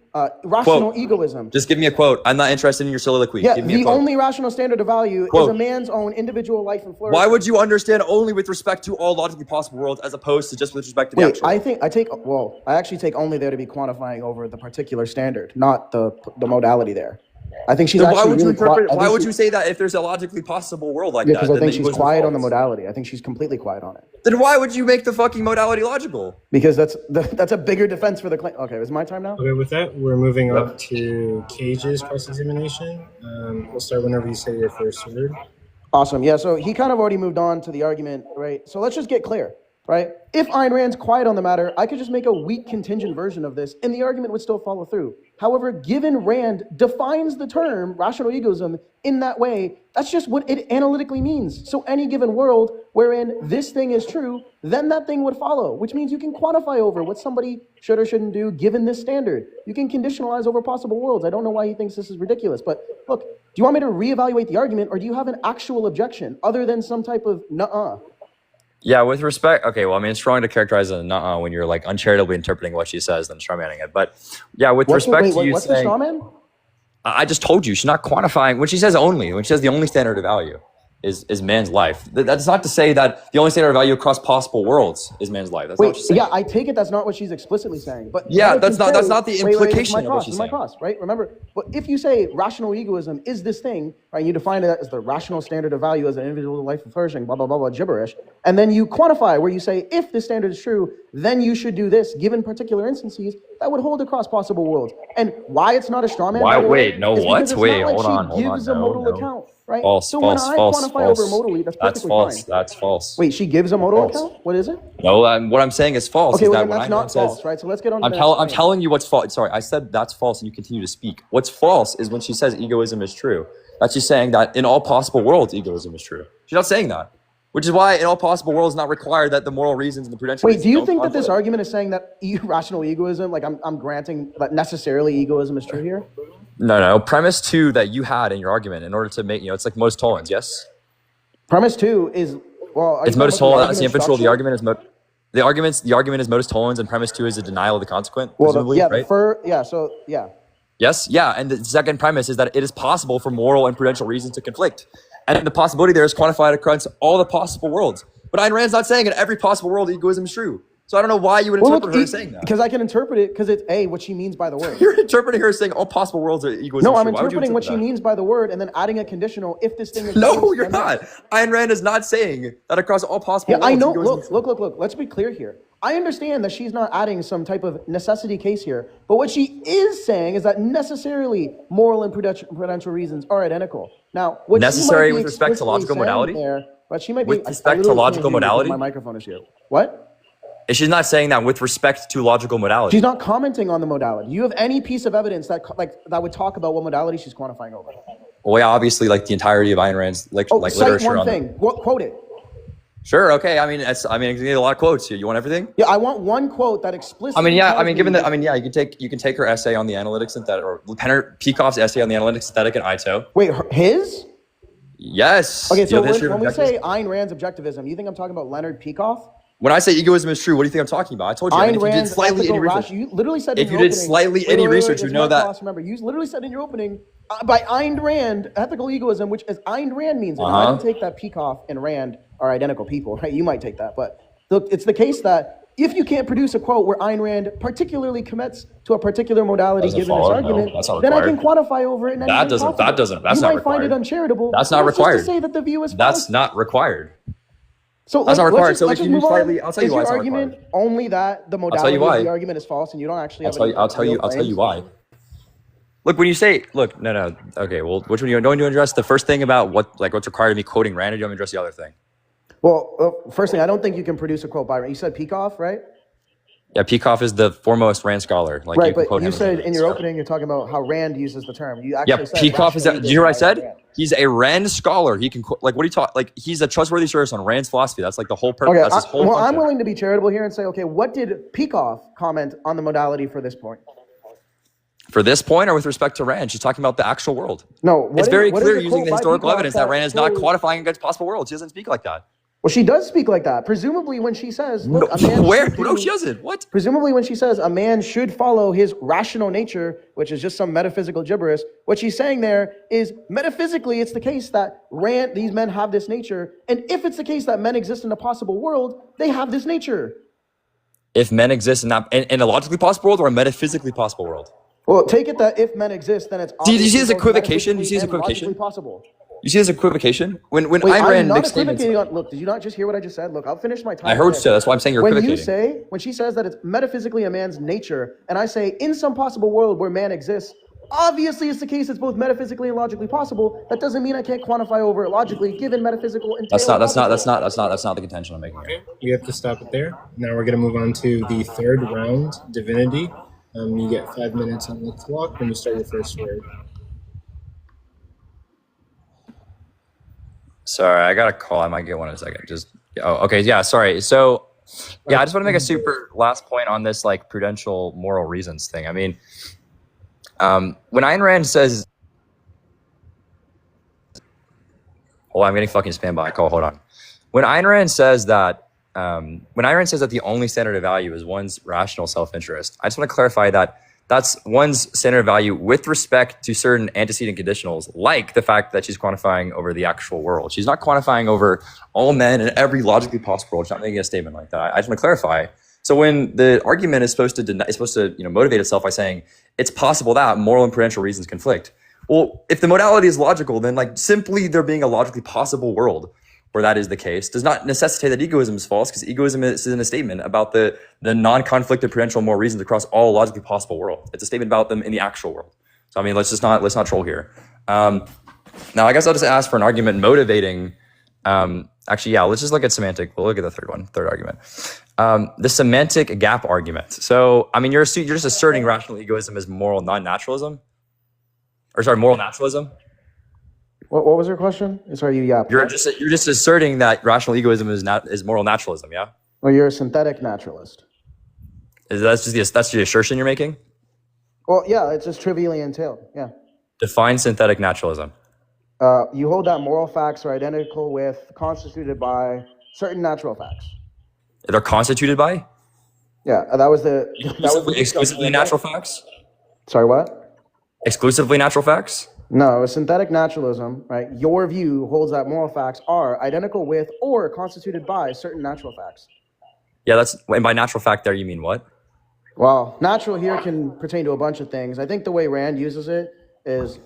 rational egoism. Just give me a quote. I'm not interested in your soliloquy. Yeah, give me a quote. Only rational standard of value is a man's own individual life and flourishing. Why would you understand only with respect to all logically possible worlds as opposed to just with respect to the actual? I actually take only there to be quantifying over the particular standard, not the modality there. I think she's why would you say that if there's a logically possible world like that? Because I think she's quiet on the modality. I think she's completely quiet on it. Then why would you make the fucking modality logical? Because that's a bigger defense for the claim. Okay, is my time now? Okay, with that, we're moving up to Kayj's cross-examination. We'll start whenever you say your first word. Awesome. Yeah, so he kind of already moved on to the argument, right? So let's just get clear, right? If Ayn Rand's quiet on the matter, I could just make a weak contingent version of this, and the argument would still follow through. However, given Rand defines the term rational egoism in that way, that's just what it analytically means. So any given world wherein this thing is true, then that thing would follow, which means you can quantify over what somebody should or shouldn't do given this standard. You can conditionalize over possible worlds. I don't know why he thinks this is ridiculous, but look, do you want me to reevaluate the argument, or do you have an actual objection other than some type of nuh-uh? Yeah, with respect, okay, well, I mean, it's wrong to characterize it as a nuh-uh when you're like uncharitably interpreting what she says and strawmanning it. But yeah, with respect to you what's saying, the strawman? I just told you, she's not quantifying, when she says the only standard of value is man's life. That's not to say that the only standard of value across possible worlds is man's life. That's not what she's saying. Yeah, I take it that's not what she's explicitly saying. But yeah, that's not the implication of what she's saying. Right? Remember, but if you say rational egoism is this thing, right? You define it as the rational standard of value as an individual life and flourishing, blah blah blah blah gibberish, and then you quantify where you say if this standard is true, then you should do this given particular instances that would hold across possible worlds. And why it's not a straw man? Hold on. Gives a modal account. Right? False. Over modally, that's false. Fine. That's false. Wait, she gives a modal account? What is it? No, what I'm saying is false. Okay, is well, that that's not false, right? So let's get on to I'm telling you what's false. Sorry, I said that's false and you continue to speak. What's false is when she says egoism is true. That's just saying that in all possible worlds, egoism is true. She's not saying that. Which is why in all possible worlds, it's not required that the moral reasons and the prudential reasons. Wait, do you think that this argument is saying that irrational egoism, like I'm granting that necessarily egoism is true here? No. Premise 2 that you had in your argument in order to make, it's like modus tollens, yes? Premise 2 is, well... It's modus tollens, that's the inferential. The argument is modus tollens, and premise 2 is a denial of the consequent, presumably, right? Yes, yeah, and the second premise is that it is possible for moral and prudential reasons to conflict. And the possibility there is quantified across all the possible worlds. But Ayn Rand's not saying in every possible world egoism is true. So I don't know why you would interpret her saying that. Because I can interpret it because it's what she means by the word. You're interpreting her saying all possible worlds are egoism. No, I'm interpreting what she means by the word and then adding a conditional if this thing is No, you're not. Ayn Rand is not saying that across all possible worlds. I know. Look. Let's be clear here. I understand that she's not adding some type of necessity case here, but what she is saying is that necessarily moral and prudential reasons are identical. Now, what necessary with respect to logical modality? But she might be with respect to logical modality? My microphone is here. What? She's not saying that with respect to logical modality. She's not commenting on the modality. Do you have any piece of evidence that would talk about what modality she's quantifying over? Well, yeah, obviously, like the entirety of Ayn Rand's literature. Cite one thing. Quote it. Sure. Okay. I mean, I need a lot of quotes here. You want everything? Yeah, I want one quote that explicitly. You can take her essay on the analytic synthetic, or Peikoff's essay on the analytic synthetic and Ito. Wait, his? Yes. Okay, so when we say Ayn Rand's objectivism, you think I'm talking about Leonard Peikoff? When I say egoism is true, what do you think I'm talking about? I told you. Ayn Rand's ethical rationale. You literally said in your opening. If you did slightly any research, you know that. Remember, you literally said in your opening by Ayn Rand, ethical egoism, which as Ayn Rand means it. I don't take that Peikoff and Rand are identical people, right? You might take that, but it's the case that if you can't produce a quote where Ayn Rand particularly commits to a particular modality given this argument, then I can quantify over it. That's not required. Find it uncharitable. That's not required. Just to say that the view is That's not required. So That's not required. So let's if just you move use on. slightly, I'll tell you Is why your it's not argument required. only that the I'll tell modality you of why. the argument is false, and you don't actually have I'll tell you why. Look, when you say, look, no, okay, well, which one you going to address? The first thing about what's required of me quoting Rand, or do you want me to address the other thing? Well, first thing, I don't think you can produce a quote by Rand. You said Peikoff, right? Yeah, Peikoff is the foremost Rand scholar. Like, Right, you can but quote you him. said in your opening, you're talking about how Rand uses the term. You Yeah, actually said Peikoff is. rational Did you hear what I egoism by said? Rand. He's a Rand scholar. He can like what do you talk? Like, he's a trustworthy source on Rand's philosophy. That's like the whole purpose. Okay, That's his whole I'm function. willing to be charitable here and say, okay, what did Peikoff comment on the modality for this point? For this point, or with respect to Rand, she's talking about the actual world. No, It's very what clear is a using quote the by historical Peikoff evidence that Rand is not shows- quantifying against possible worlds. She doesn't speak like that. Well, she does speak like that. Presumably, when she says, "Look, a man Where? should do-" No, she doesn't. What? Presumably, when she says a man should follow his rational nature, which is just some metaphysical gibberish, what she's saying there is metaphysically, it's the case that these men have this nature, and if it's the case that men exist in a possible world, they have this nature. If men exist in a logically possible world or a metaphysically possible world? Well, take it that if men exist, then it's Do you see obviously this both equivocation? Do you see this metaphysically and equivocation? logically possible. You see this equivocation? When Wait, Ayn I'm Rand not makes statements. equivocating on. Look, did you not just hear what I just said? Look, I'll finish my time. I heard there. so. That's why I'm saying you're equivocating. When she says that it's metaphysically a man's nature, and I say in some possible world where man exists, obviously it's the case it's both metaphysically and logically possible. That doesn't mean I can't quantify over it logically, given metaphysical and That's not the contention I'm making here. Okay, we have to stop it there. Now we're going to move on to the third round, Divinity. You get 5 minutes on the clock when you start your first word. Sorry, I got a call. I might get one in a second. Okay. Yeah, sorry. So, yeah, I just want to make a super last point on this, like, prudential moral reasons thing. I mean, when Ayn Rand says... Oh, I'm getting fucking spammed by a call. Hold on. When Ayn Rand says that the only standard of value is one's rational self-interest, I just want to clarify that that's one's standard of value with respect to certain antecedent conditionals, like the fact that she's quantifying over the actual world. She's not quantifying over all men in every logically possible world. She's not making a statement like that. I just want to clarify. So when the argument is supposed to motivate itself by saying it's possible that moral and prudential reasons conflict. Well, if the modality is logical, then like simply there being a logically possible world where that is the case does not necessitate that egoism is false, because egoism is in a statement about the non-conflicted prudential moral reasons across all logically possible worlds. It's a statement about them in the actual world. So I mean, let's not troll here. Now I guess I'll just ask for an argument motivating. Actually, yeah, let's just look at semantic. We'll look at the third argument. The semantic gap argument. So I mean, you're just asserting rational egoism as moral non-naturalism, or sorry, moral naturalism. What was your question? Sorry, you yapped. You're just asserting that rational egoism is moral naturalism, yeah? Well, you're a synthetic naturalist. That's the assertion you're making? Well, yeah, it's just trivially entailed. Yeah. Define synthetic naturalism. You hold that moral facts are identical with, constituted by certain natural facts. They're constituted by? Yeah, that was the exclusively natural facts? Sorry, what? Exclusively natural facts? No, synthetic naturalism, right? Your view holds that moral facts are identical with or constituted by certain natural facts. Yeah, and by natural fact there you mean what? Well, natural here can pertain to a bunch of things. I think the way Rand uses it is,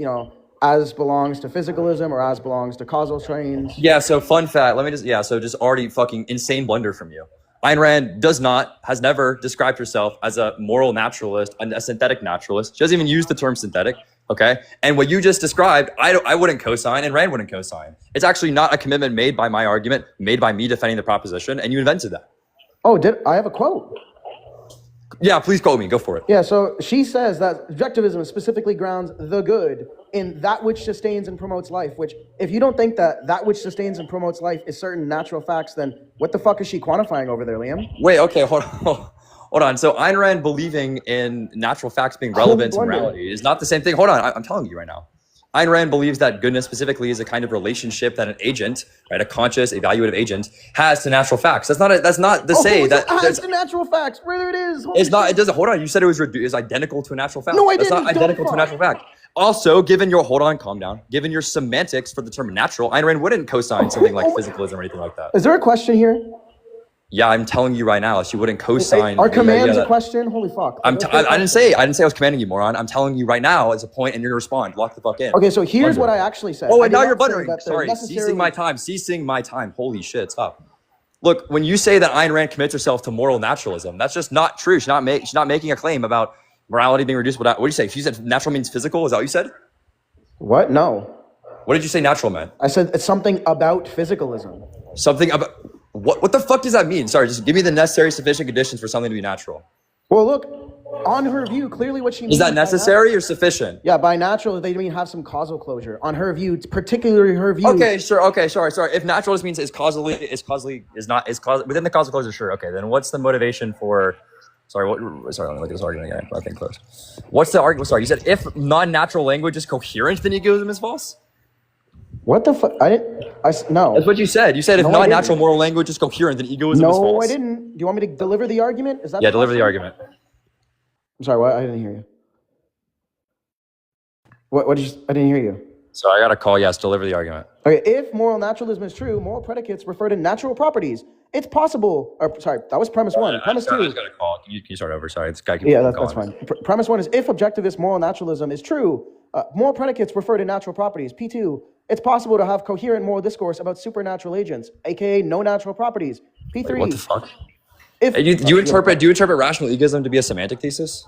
as belongs to physicalism or as belongs to causal trains. Yeah, so fun fact, so just already fucking insane blunder from you. Ayn Rand has never described herself as a moral naturalist and a synthetic naturalist. She doesn't even use the term synthetic, okay? And what you just described, I wouldn't co-sign and Rand wouldn't co-sign. It's actually not a commitment made by my argument, made by me defending the proposition, and you invented that. Oh, I have a quote? Yeah, please quote me. Go for it. Yeah, so she says that objectivism specifically grounds the good in that which sustains and promotes life, which if you don't think that which sustains and promotes life is certain natural facts, then what the fuck is she quantifying over there, Liam? Wait, okay, hold on. So Ayn Rand believing in natural facts being relevant to morality is not the same thing. Hold on, I'm telling you right now. Ayn Rand believes that goodness specifically is a kind of relationship that an agent, right, a conscious, evaluative agent, has to natural facts. That's not to say that has to natural facts. Whether it is, it's not. It doesn't. Hold on. You said it was identical to a natural fact. No, I didn't. That's not identical to a natural fact. Also, calm down. Given your semantics for the term natural, Ayn Rand wouldn't co-sign something like physicalism or anything like that. Is there a question here? Yeah, I'm telling you right now, she wouldn't co-sign. Are commands a question? Holy fuck! I didn't say I was commanding you, moron. I'm telling you right now as a point, and you're gonna respond. Lock the fuck in. Okay, so here's what I actually said. Oh, and now you're buttering. Sorry, ceasing my time. Holy shit, stop. Look, when you say that Ayn Rand commits herself to moral naturalism, that's just not true. She's not making a claim about morality being reducible to, what did you say? She said natural means physical. Is that what you said? What? No. What did you say natural meant? I said it's something about physicalism. Something about, what the fuck does that mean? Sorry, just give me the necessary sufficient conditions for something to be natural. Well, look, on her view, clearly what she means. Is that necessary or sufficient? Yeah, by natural, they mean have some causal closure. On her view, particularly her view. Okay, sure. Okay, sorry. If natural just means is causally within the causal closure, sure. Okay, then what's the motivation for? Sorry, let me look at this argument again. I think close. What's the argument? Sorry, you said if non-natural language is coherent, then egoism is false. What the fuck? No. That's what you said. You said if No, non-natural moral language is coherent, then egoism is false. No, I didn't. Do you want me to deliver the argument? Is that deliver the argument. I'm sorry, what? I didn't hear you. What did you? I didn't hear you. So I got a call. Yes, deliver the argument. Okay, if moral naturalism is true, moral predicates refer to natural properties. It's possible. Or sorry, that was premise one. Premise two. I just got a call. Can you start over? Sorry, this guy keeps that's fine. Premise one is if objectivist moral naturalism is true, moral predicates refer to natural properties. P2. It's possible to have coherent moral discourse about supernatural agents, aka no natural properties. P3. Wait, what the fuck? Do you interpret rational egoism to be a semantic thesis?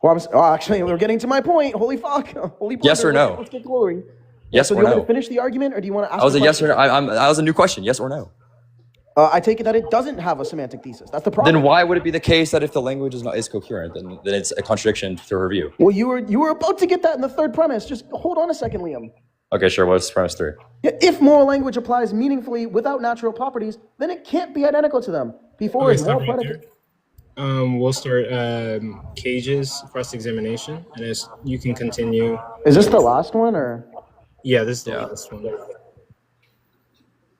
Well, actually, we're getting to my point. Holy fuck! Holy. Yes or no? Let's get going. Yes so or do you want no? me to finish the argument, or do you want to ask? That was a yes or no. That was a new question. Yes or no? I take it that it doesn't have a semantic thesis. That's the problem. Then why would it be the case that if the language is coherent, then it's a contradiction to her view? Well, you were about to get that in the third premise. Just hold on a second, Liam. Okay, sure. What's premise 3? Yeah, if moral language applies meaningfully without natural properties, then it can't be identical to them. Before is moral predicate. We'll start Kayj's cross-examination, and you can continue. Is this the last one, or? Yeah, this is the last one.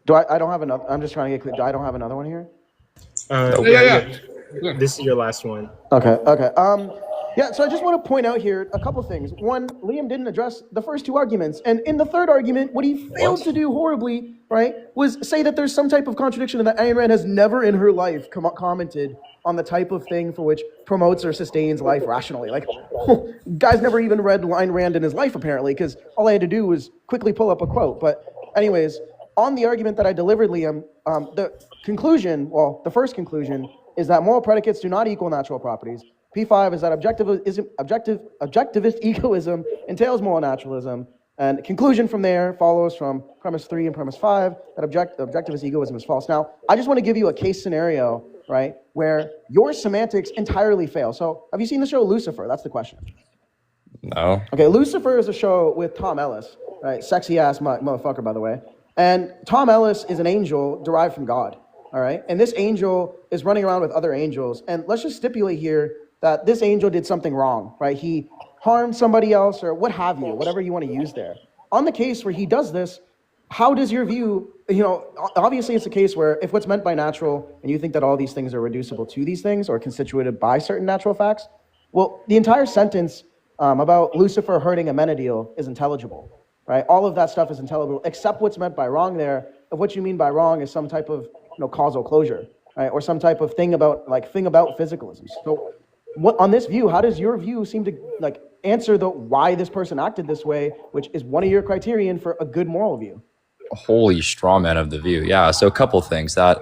Do I don't have another? I'm just trying to get clear. I don't have another one here. This is your last one. Okay. Yeah, so I just want to point out here a couple things. One, Liam didn't address the first two arguments. And in the third argument, what he failed to do horribly, right, was say that there's some type of contradiction and that Ayn Rand has never in her life commented on the type of thing for which promotes or sustains life rationally. Like, guy's never even read Ayn Rand in his life, apparently, because all I had to do was quickly pull up a quote. But anyways, on the argument that I delivered, Liam, the first conclusion is that moral predicates do not equal natural properties. P5 is that objectivist egoism entails moral naturalism. And conclusion from there follows from premise 3 and premise 5 that objectivist egoism is false. Now, I just want to give you a case scenario, right, where your semantics entirely fail. So have you seen the show Lucifer? That's the question. No. Okay, Lucifer is a show with Tom Ellis, right? Sexy ass motherfucker, by the way. And Tom Ellis is an angel derived from God, all right? And this angel is running around with other angels. And let's just stipulate here that this angel did something wrong, right? He harmed somebody else or what have you, whatever you want to use there. On the case where he does this, how does your view, obviously it's a case where if what's meant by natural and you think that all these things are reducible to these things or constituted by certain natural facts, well, the entire sentence about Lucifer hurting Amenadiel is intelligible, right? All of that stuff is intelligible, except what's meant by wrong there. If what you mean by wrong is some type of causal closure, right? Or some type of thing about physicalism. So on this view, how does your view seem to answer the why this person acted this way, which is one of your criterion for a good moral view? Holy straw man of the view. Yeah, so a couple things. That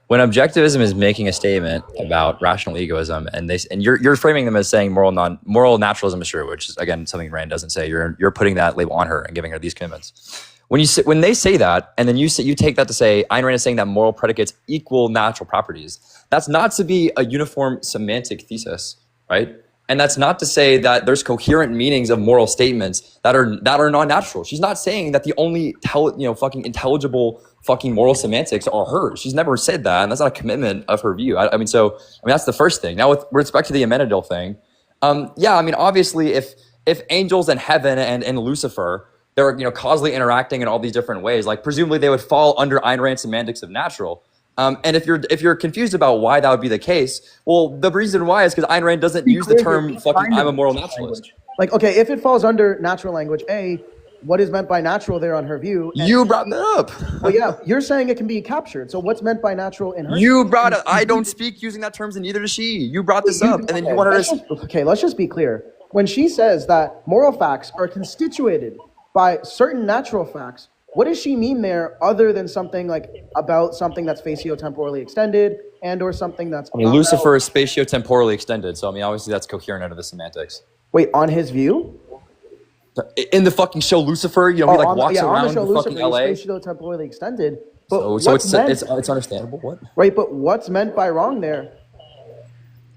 when objectivism is making a statement about rational egoism, and you're framing them as saying moral naturalism is true, which is again something Rand doesn't say. You're putting that label on her and giving her these commitments. When they say that, and then you take that to say Ayn Rand is saying that moral predicates equal natural properties. That's not to be a uniform semantic thesis, right? And that's not to say that there's coherent meanings of moral statements that are non-natural. She's not saying that the only fucking intelligible fucking moral semantics are hers. She's never said that, and that's not a commitment of her view. I mean, that's the first thing. Now, with respect to the Amenadiel thing, obviously, if angels and heaven and Lucifer, they're causally interacting in all these different ways, like presumably they would fall under Ayn Rand's semantics of natural. And if you're confused about why that would be the case, well, the reason why is because Ayn Rand doesn't use the term fucking I'm a moral naturalist. Like, okay, if it falls under natural language, what is meant by natural there on her view? You brought that up. Well, yeah, you're saying it can be captured. So what's meant by natural in her? You brought it. I don't speak using that terms, and neither does she. You brought this up, and then you want her to. Okay, let's just be clear. When she says that moral facts are constituted by certain natural facts, What does she mean there other than something like about something that's spatiotemporally extended and or something that's... I mean, Lucifer is spatiotemporally extended, so I mean, obviously that's coherent out of the semantics. Wait, on his view? In the fucking show Lucifer, he like walks around the fucking LA. Spatiotemporally extended. But So it's understandable. What? Right, but what's meant by wrong there?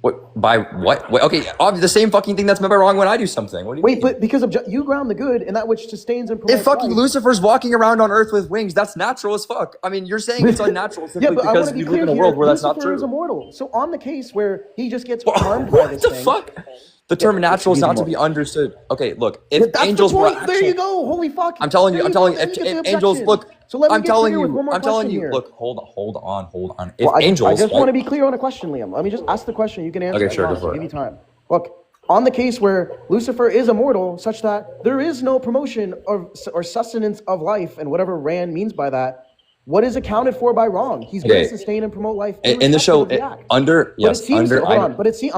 What by what? Wait, okay, the same fucking thing that's meant by wrong when I do something. What do you mean? But because of you ground the good in that which sustains and promotes if fucking life. Lucifer's walking around on Earth with wings, that's natural as fuck. I mean, you're saying it's unnatural simply because we live in a world where that's not true. Lucifer is immortal. So on the case where he just gets harmed by this thing. What the fuck? The term natural is not to be understood. Okay, look, if angels were actually... There you go. Holy fuck. I'm telling you, if angels, look, I'm telling you, look, hold on. If angels... I just want to be clear on a question, Liam. Let me just ask the question. You can answer. Okay, sure, go for it. Give you time. Look, on the case where Lucifer is immortal, such that there is no promotion or sustenance of life, and whatever Rand means by that, what is accounted for by wrong? He's going to sustain and promote life in the show. I'm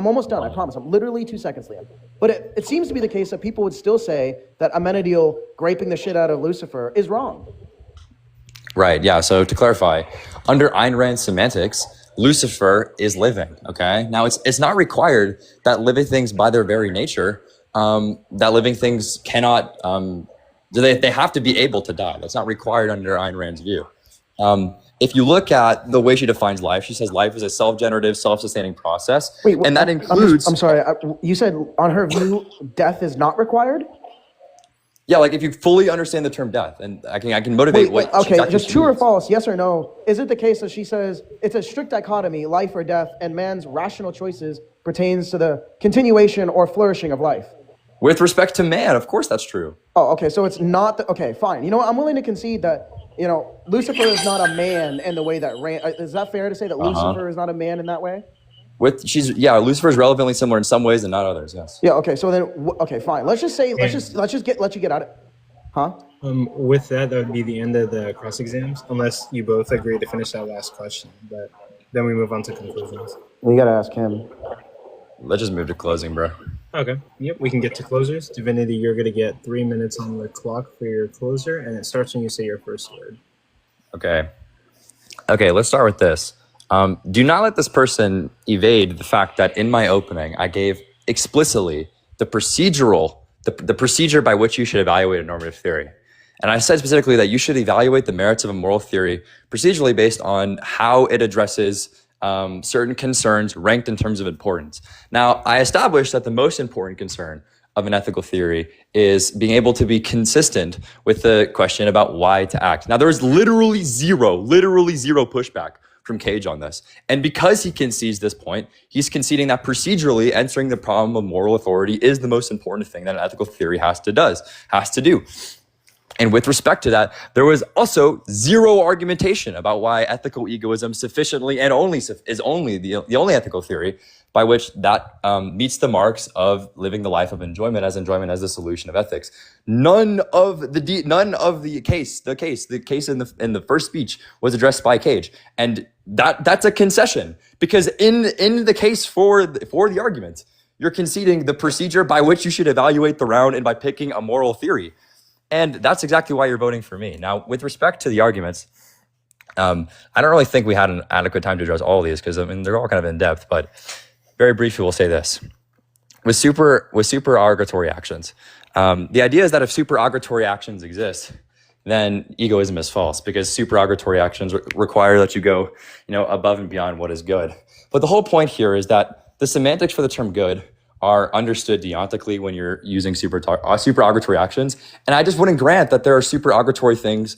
almost done. I promise. I'm literally 2 seconds, Liam. But it seems to be the case that people would still say that Amenadiel graping the shit out of Lucifer is wrong. Right. Yeah. So to clarify, under Ayn Rand's semantics, Lucifer is living. Okay. Now it's not required that living things by their very nature, that living things cannot, they have to be able to die. That's not required under Ayn Rand's view. If you look at the way she defines life, she says life is a self-generative, self-sustaining process. And that includes... I'm sorry, you said on her view, death is not required? Yeah, like if you fully understand the term death, and I can motivate just true or false, yes or no, is it the case that she says it's a strict dichotomy, life or death, and man's rational choices pertains to the continuation or flourishing of life? With respect to man, of course that's true. Oh, okay, so it's not... okay, fine. You know what, I'm willing to concede that Lucifer is not a man in the way that is that fair to say that Lucifer is not a man in that way? Lucifer is relevantly similar in some ways and not others. Yes. Yeah. Okay. So then, fine. Let's just let you get out of, huh? With that would be the end of the cross exams, unless you both agree to finish that last question. But then we move on to conclusions. You gotta ask him. Let's just move to closing, bro. Okay. Yep. We can get to closers. Divinity, you're gonna get 3 minutes on the clock for your closer, and it starts when you say your first word. Okay. Let's start with this. Do not let this person evade the fact that in my opening, I gave explicitly the procedure by which you should evaluate a normative theory. And I said specifically that you should evaluate the merits of a moral theory procedurally based on how it addresses certain concerns ranked in terms of importance. Now, I established that the most important concern of an ethical theory is being able to be consistent with the question about why to act. Now, there is literally zero pushback from Kayj on this. And because he concedes this point, he's conceding that procedurally answering the problem of moral authority is the most important thing that an ethical theory has to do. And with respect to that, there was also zero argumentation about why ethical egoism sufficiently and is only the only ethical theory by which that meets the marks of living the life of enjoyment as the solution of ethics. None of the case in the first speech was addressed by Kayj, and that's a concession because in the case for the argument, you're conceding the procedure by which you should evaluate the round and by picking a moral theory. And that's exactly why you're voting for me. Now, with respect to the arguments, I don't really think we had an adequate time to address all of these because, I mean, they're all kind of in depth, but very briefly, we'll say this. With supererogatory actions, the idea is that if supererogatory actions exist, then egoism is false because supererogatory actions require that you go, above and beyond what is good. But the whole point here is that the semantics for the term good are understood deontically when you're using supererogatory actions. And I just wouldn't grant that there are supererogatory things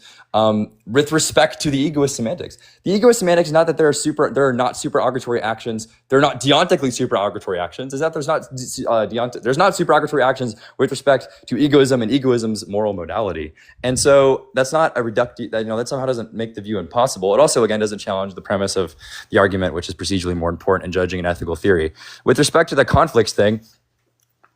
with respect to the egoist semantics. The egoist semantics is not that there are not supererogatory actions. They're not deontically supererogatory actions. Is that there's not supererogatory actions with respect to egoism and egoism's moral modality. And so that's not a reductive, that somehow doesn't make the view impossible. It also, again, doesn't challenge the premise of the argument, which is procedurally more important in judging an ethical theory. With respect to the conflicts thing,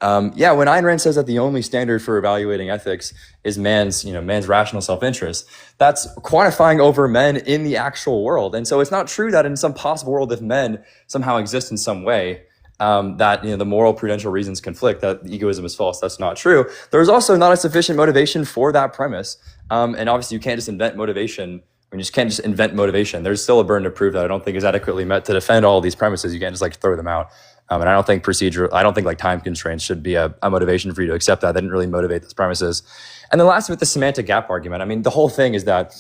when Ayn Rand says that the only standard for evaluating ethics is man's rational self-interest, that's quantifying over men in the actual world. And so it's not true that in some possible world, if men somehow exist in some way, that the moral prudential reasons conflict, that egoism is false. That's not true. There's also not a sufficient motivation for that premise, and obviously you can't just invent motivation. I mean, you just can't just invent motivation. There's still a burden to prove that I don't think is adequately met to defend all these premises. You can't just like throw them out. And I don't think like time constraints should be a motivation for you to accept that. They didn't really motivate those premises. And then lastly, with the semantic gap argument, I mean, the whole thing is that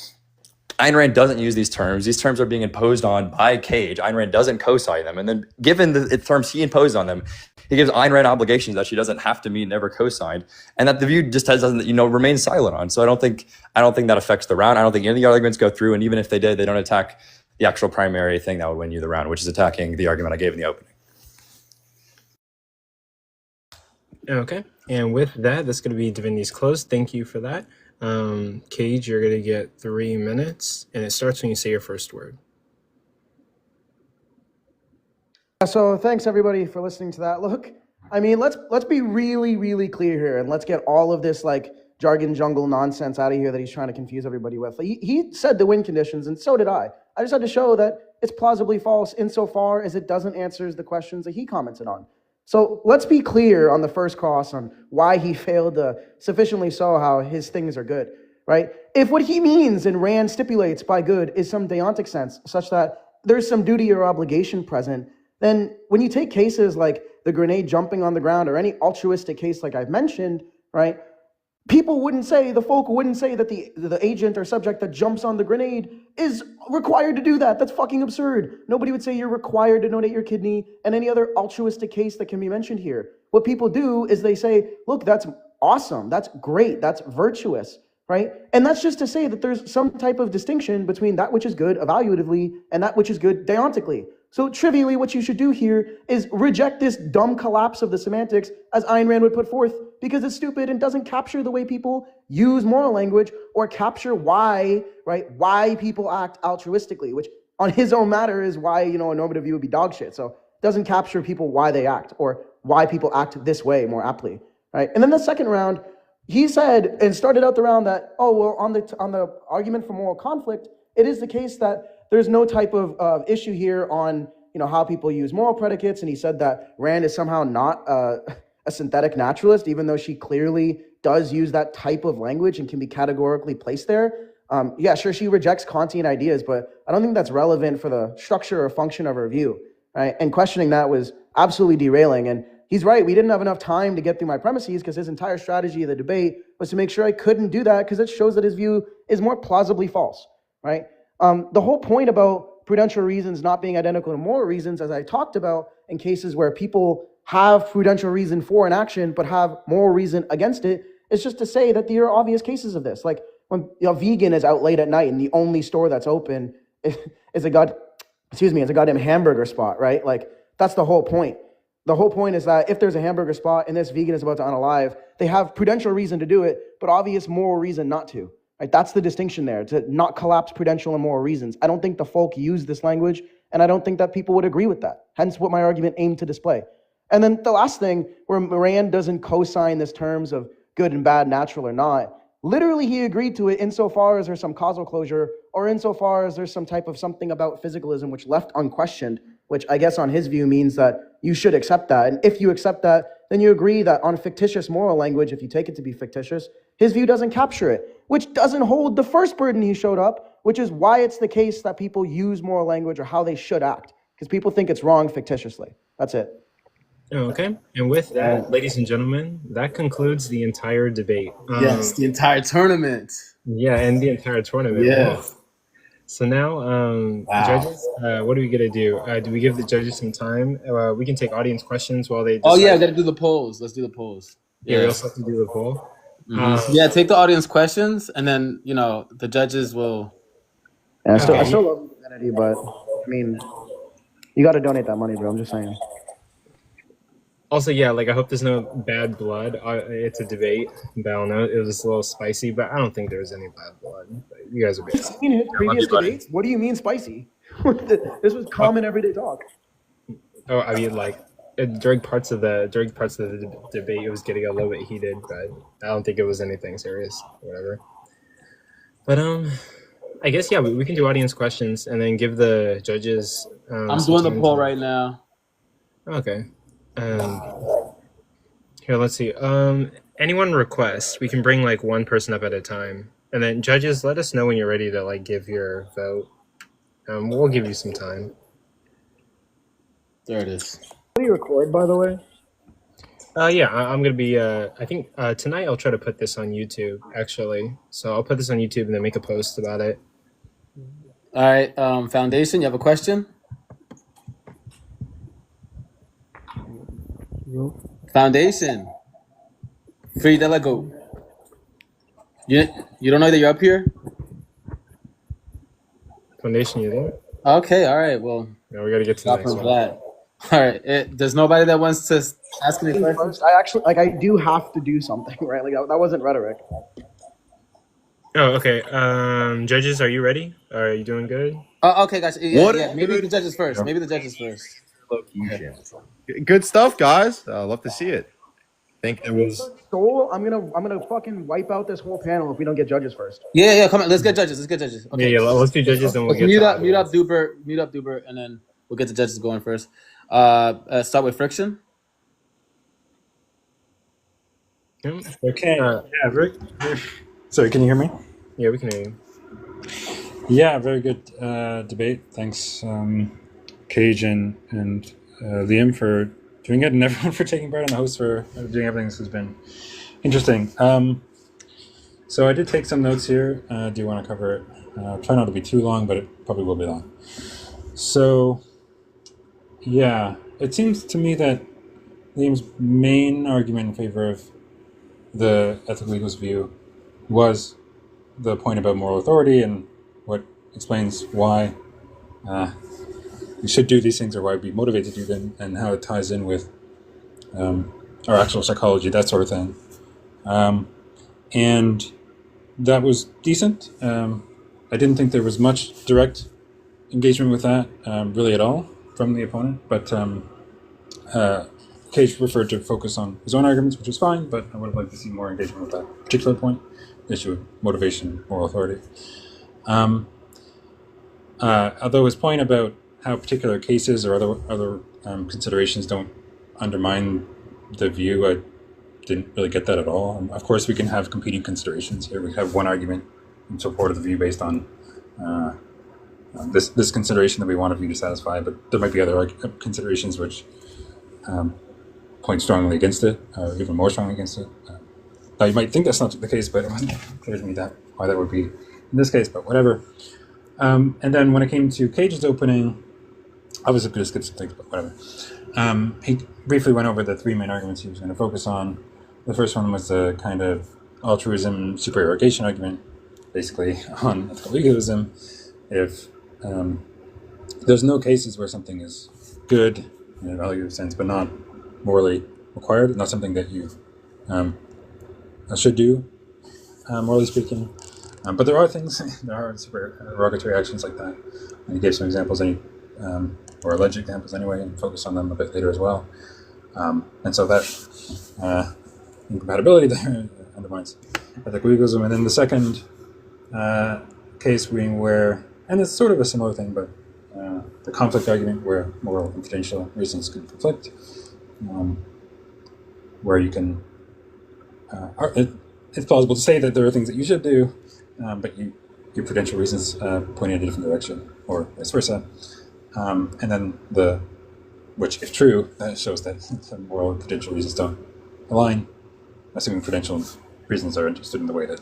Ayn Rand doesn't use these terms. These terms are being imposed on by Kayj. Ayn Rand doesn't co-sign them. And then given the terms he imposed on them, he gives Ayn Rand obligations that she doesn't have to meet, never co-signed, and that the view just doesn't remain silent on. So I don't think that affects the round. I don't think any of the arguments go through, and even if they did, they don't attack the actual primary thing that would win you the round, which is attacking the argument I gave in the opening. Okay, and with that, that's going to be Divinity's close. Thank you for that. Kayj, you're going to get 3 minutes, and it starts when you say your first word. So thanks everybody for listening to that. Look, I mean, let's be really, really clear here, and let's get all of this like jargon jungle nonsense out of here that he's trying to confuse everybody with. He said the win conditions, and so did I. I just had to show that it's plausibly false insofar as it doesn't answer the questions that he commented on. So let's be clear on the first cross on why he failed to sufficiently show how his things are good, right? If what he means and Rand stipulates by good is some deontic sense, such that there's some duty or obligation present, then when you take cases like the grenade jumping on the ground or any altruistic case like I've mentioned, right? The folk wouldn't say that the agent or subject that jumps on the grenade is required to do that. That's fucking absurd. Nobody would say you're required to donate your kidney and any other altruistic case that can be mentioned here. What people do is they say, look, that's awesome. That's great. That's virtuous, right? And that's just to say that there's some type of distinction between that which is good evaluatively and that which is good deontically. So trivially, what you should do here is reject this dumb collapse of the semantics as Ayn Rand would put forth, because it's stupid and doesn't capture the way people use moral language or capture why people act altruistically, which on his own matter is why, a normative view would be dog shit. So it doesn't capture people why they act or why people act this way more aptly, right? And then the second round, he said and started out the round that, on the argument for moral conflict, it is the case that there's no type of issue here on how people use moral predicates, and he said that Rand is somehow not a synthetic naturalist, even though she clearly does use that type of language and can be categorically placed there. Yeah, sure, she rejects Kantian ideas, but I don't think that's relevant for the structure or function of her view, right? And questioning that was absolutely derailing. And he's right, we didn't have enough time to get through my premises because his entire strategy of the debate was to make sure I couldn't do that because it shows that his view is more plausibly false, right? The whole point about prudential reasons not being identical to moral reasons, as I talked about in cases where people have prudential reason for an action but have moral reason against it, is just to say that there are obvious cases of this. Like when a vegan is out late at night and the only store that's open is a goddamn hamburger spot, right? Like that's the whole point. The whole point is that if there's a hamburger spot and this vegan is about to unalive, they have prudential reason to do it, but obvious moral reason not to. Right? That's the distinction there, to not collapse prudential and moral reasons. I don't think the folk use this language, and I don't think that people would agree with that. Hence what my argument aimed to display. And then the last thing, where Rand doesn't co-sign this terms of good and bad, natural or not, literally he agreed to it insofar as there's some causal closure, or insofar as there's some type of something about physicalism which left unquestioned, which I guess on his view means that you should accept that. And if you accept that, then you agree that on fictitious moral language, if you take it to be fictitious, his view doesn't capture it, which doesn't hold the first burden he showed up, which is why it's the case that people use moral language or how they should act, because people think it's wrong fictitiously. That's it. Okay, and with that, ladies and gentlemen, that concludes the entire debate. Yes, the entire tournament. Yeah, and the entire tournament. Yeah. Wow. So now, judges, what are we gonna do? Do we give the judges some time? We can take audience questions while they decide. Oh yeah, we gotta do the polls. Let's do the polls. Yeah, we also have to do the poll. Yeah, take the audience questions, and then the judges will. Yeah, I still love Divinity, but I mean, you got to donate that money, bro. I'm just saying. Also, yeah, I hope there's no bad blood. It's a debate, but I don't know. It was a little spicy, but I don't think there was any bad blood. But you guys are good. In his previous debates, what do you mean spicy? This was common everyday talk. Oh, I mean, during parts of the debate, it was getting a little bit heated, but I don't think it was anything serious, whatever. But I guess we can do audience questions and then give the judges. I'm doing the poll right now. Okay. Here, let's see. Anyone request, we can bring like one person up at a time, and then judges, let us know when you're ready to like give your vote. We'll give you some time. There it is. How do you record, by the way? Yeah, I'm gonna be. I think tonight I'll try to put this on YouTube. Actually, so I'll put this on YouTube and then make a post about it. All right, Foundation, you have a question? Foundation, free delegate. You don't know that you're up here? Foundation, you there? Okay, all right. Well, Yeah, we gotta get to the stop next with one. that. All right. There's nobody that wants to ask any questions? First, I actually I do have to do something, right? Like that wasn't rhetoric. Oh, okay. Judges, are you ready? Are you doing good? Oh, okay, guys. Yeah. Maybe the judges first. Good stuff, guys. Love to see it. Think there was. I'm gonna fucking wipe out this whole panel if we don't get judges first. Yeah. Come on. Let's get judges. Okay. Yeah. Let's do judges, and we'll Let's get mute up Duber, and then we'll get the judges going first. Start with Friction. Okay. Rick. Sorry, can you hear me? Yeah, we can hear you. Yeah, very good debate. Thanks, Kayj and Liam for doing it, and everyone for taking part, and the hosts for doing everything. This has been interesting. So I did take some notes here. Do want to cover it? Try not to be too long, but it probably will be long. So, yeah, it seems to me that Liam's main argument in favor of the ethical egoist view was the point about moral authority and what explains why we should do these things or why we'd be motivated to do them and how it ties in with our actual psychology, that sort of thing. And that was decent. I didn't think there was much direct engagement with that really at all from the opponent, but Kayj referred to focus on his own arguments, which was fine, but I would have liked to see more engagement with that particular point, the issue of motivation, moral authority. Although his point about how particular cases or other considerations don't undermine the view, I didn't really get that at all. Of course, we can have competing considerations here. We have one argument in support of the view based on this consideration that we want a view to satisfy, but there might be other considerations which point strongly against it, or even more strongly against it. Now, you might think that's not the case, but it wasn't clear to me why that would be in this case, but whatever. And then when it came to Kayj's opening, I was going to skip some things, but whatever. He briefly went over the three main arguments he was going to focus on. The first one was the kind of altruism supererogation argument, basically on ethical egoism. If there's no cases where something is good in a value sense, but not morally required, not something that you should do, morally speaking. But there are things, there are supererogatory actions like that. And he gave some examples, or alleged examples anyway, and focused on them a bit later as well. And so that incompatibility there undermines ethical egoism. And then the second case being where, and it's sort of a similar thing, but the conflict argument where moral and prudential reasons can conflict, where you can, it's plausible to say that there are things that you should do, but your prudential reasons point in a different direction, or vice versa. And then which if true, that shows that some moral and prudential reasons don't align, assuming prudential reasons are understood in the way that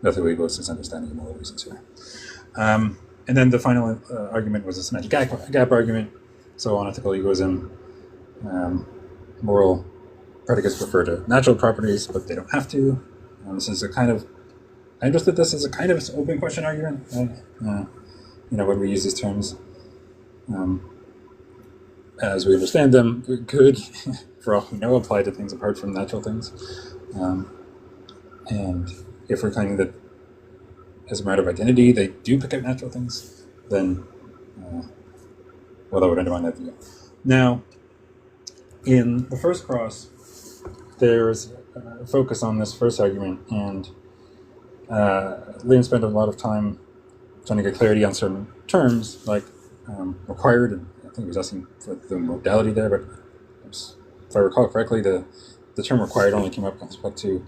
ethical egoist is understanding of moral reasons here. And then the final argument was a semantic gap argument. So on ethical egoism, moral predicates refer to natural properties, but they don't have to. This is I understood this as a kind of open question argument. When we use these terms, as we understand them, we could, for all we know, apply to things apart from natural things. And if we're claiming that as a matter of identity, they do pick up natural things, then, that would undermine that view. Now, in the first cross, there's a focus on this first argument, and Liam spent a lot of time trying to get clarity on certain terms, like required think he was asking for the modality there, but if I recall correctly, the term required only came up with respect to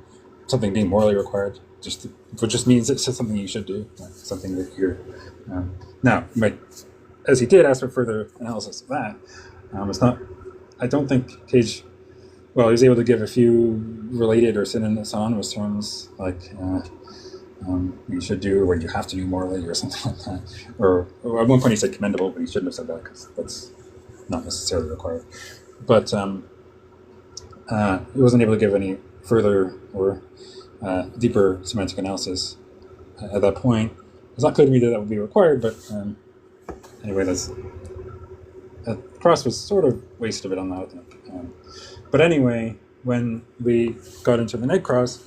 something being morally required, which just means it's something you should do, something that you're. Now, you might, as he did, ask for further analysis of that. It's not. I don't think Kayj. Well, he was able to give a few related or synonymous terms like you should do or you have to do morally or something like that. Or at one point he said commendable, but he shouldn't have said that because that's not necessarily required. But he wasn't able to give any further or deeper semantic analysis at that point. It's not clear to me that would be required, but anyway, that cross was sort of wasted a bit on that, I think. But anyway, when we got into the neg cross,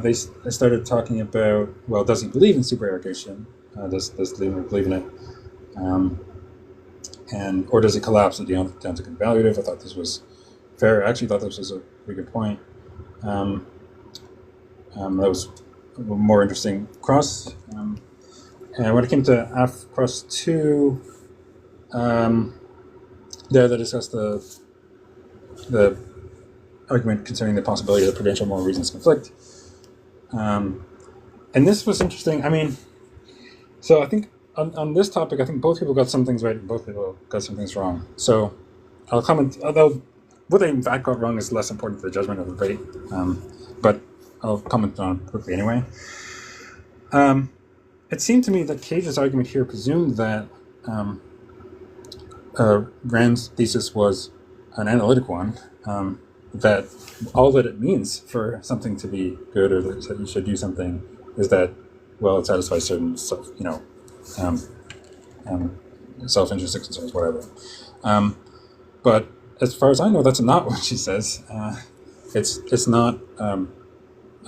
they started talking about, well, does he believe in supererogation? Does Liam believe in it? Or does it collapse at the deontic and evaluative? I thought this was fair. I actually thought this was a pretty good point. That was a more interesting cross. And when it came to F cross 2, there they discussed the argument concerning the possibility that prudential moral reasons conflict. And this was interesting. I mean, so I think on this topic, I think both people got some things right and both people got some things wrong. So I'll comment, although what they in fact got wrong is less important to the judgment of the debate, but I'll comment on it quickly anyway. It seemed to me that Kayj's argument here presumed that Rand's thesis was an analytic one, that all that it means for something to be good or that you should do something is that, well, it satisfies certain self-interested concerns, whatever. But as far as I know, that's not what she says. It's not a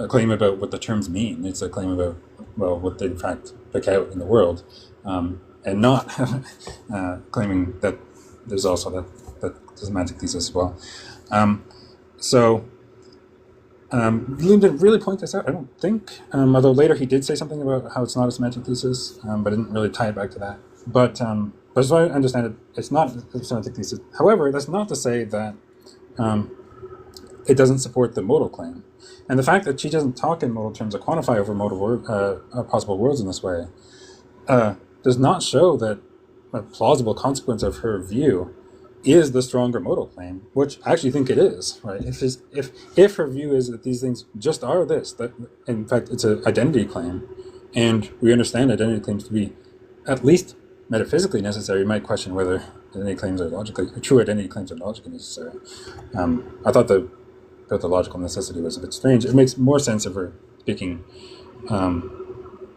claim about what the terms mean. It's a claim about, well, what they in fact pick out in the world, and not claiming that there's also that semantic thesis as well. So Liam didn't really point this out, I don't think, although later he did say something about how it's not a semantic thesis, but didn't really tie it back to that. But as I understand it, it's not a semantic thesis. However, that's not to say that it doesn't support the modal claim. And the fact that she doesn't talk in modal terms or quantify over possible worlds in this way does not show that a plausible consequence of her view is the stronger modal claim, which I actually think it is, right? If her view is that these things just are this, that in fact it's an identity claim, and we understand identity claims to be at least metaphysically necessary, you might question whether identity claims are true identity claims are logically necessary. I thought the logical necessity was a bit strange. It makes more sense if we're speaking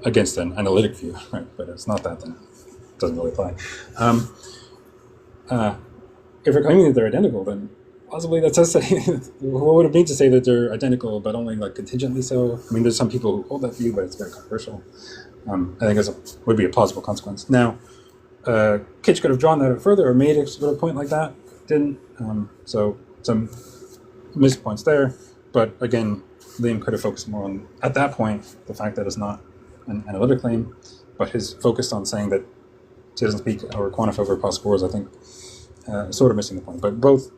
against an analytic view, right? But it's not that, then it doesn't really apply. If we're claiming that they're identical, then possibly that says what would it mean to say that they're identical, but only like contingently so? I mean, there's some people who hold that view, but it's very controversial. I think it would be a plausible consequence. Now, Kayj could have drawn that out further or made a sort of point like that. Didn't. So some missed points there. But again, Liam could have focused more on, at that point, the fact that it's not an analytic claim, but his focus on saying that she doesn't speak or quantify over possible worlds, I think, sort of missing the point. But both,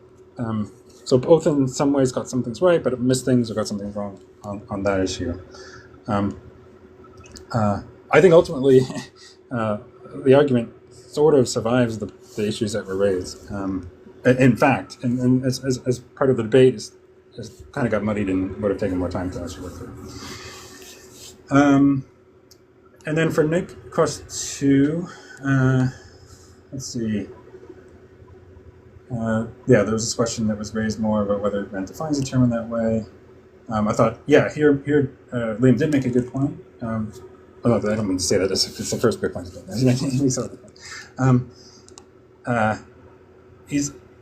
so both in some ways got some things right, but missed things or got something wrong on that issue. I think ultimately the argument sort of survives the issues that were raised. In fact, and as part of the debate, has kind of got muddied and would have taken more time to actually work through. And then for Nick cross 2, let's see. There was this question that was raised more about whether Rand defines the term in that way. I thought, here, Liam did make a good point. I don't mean to say that it's the first good point.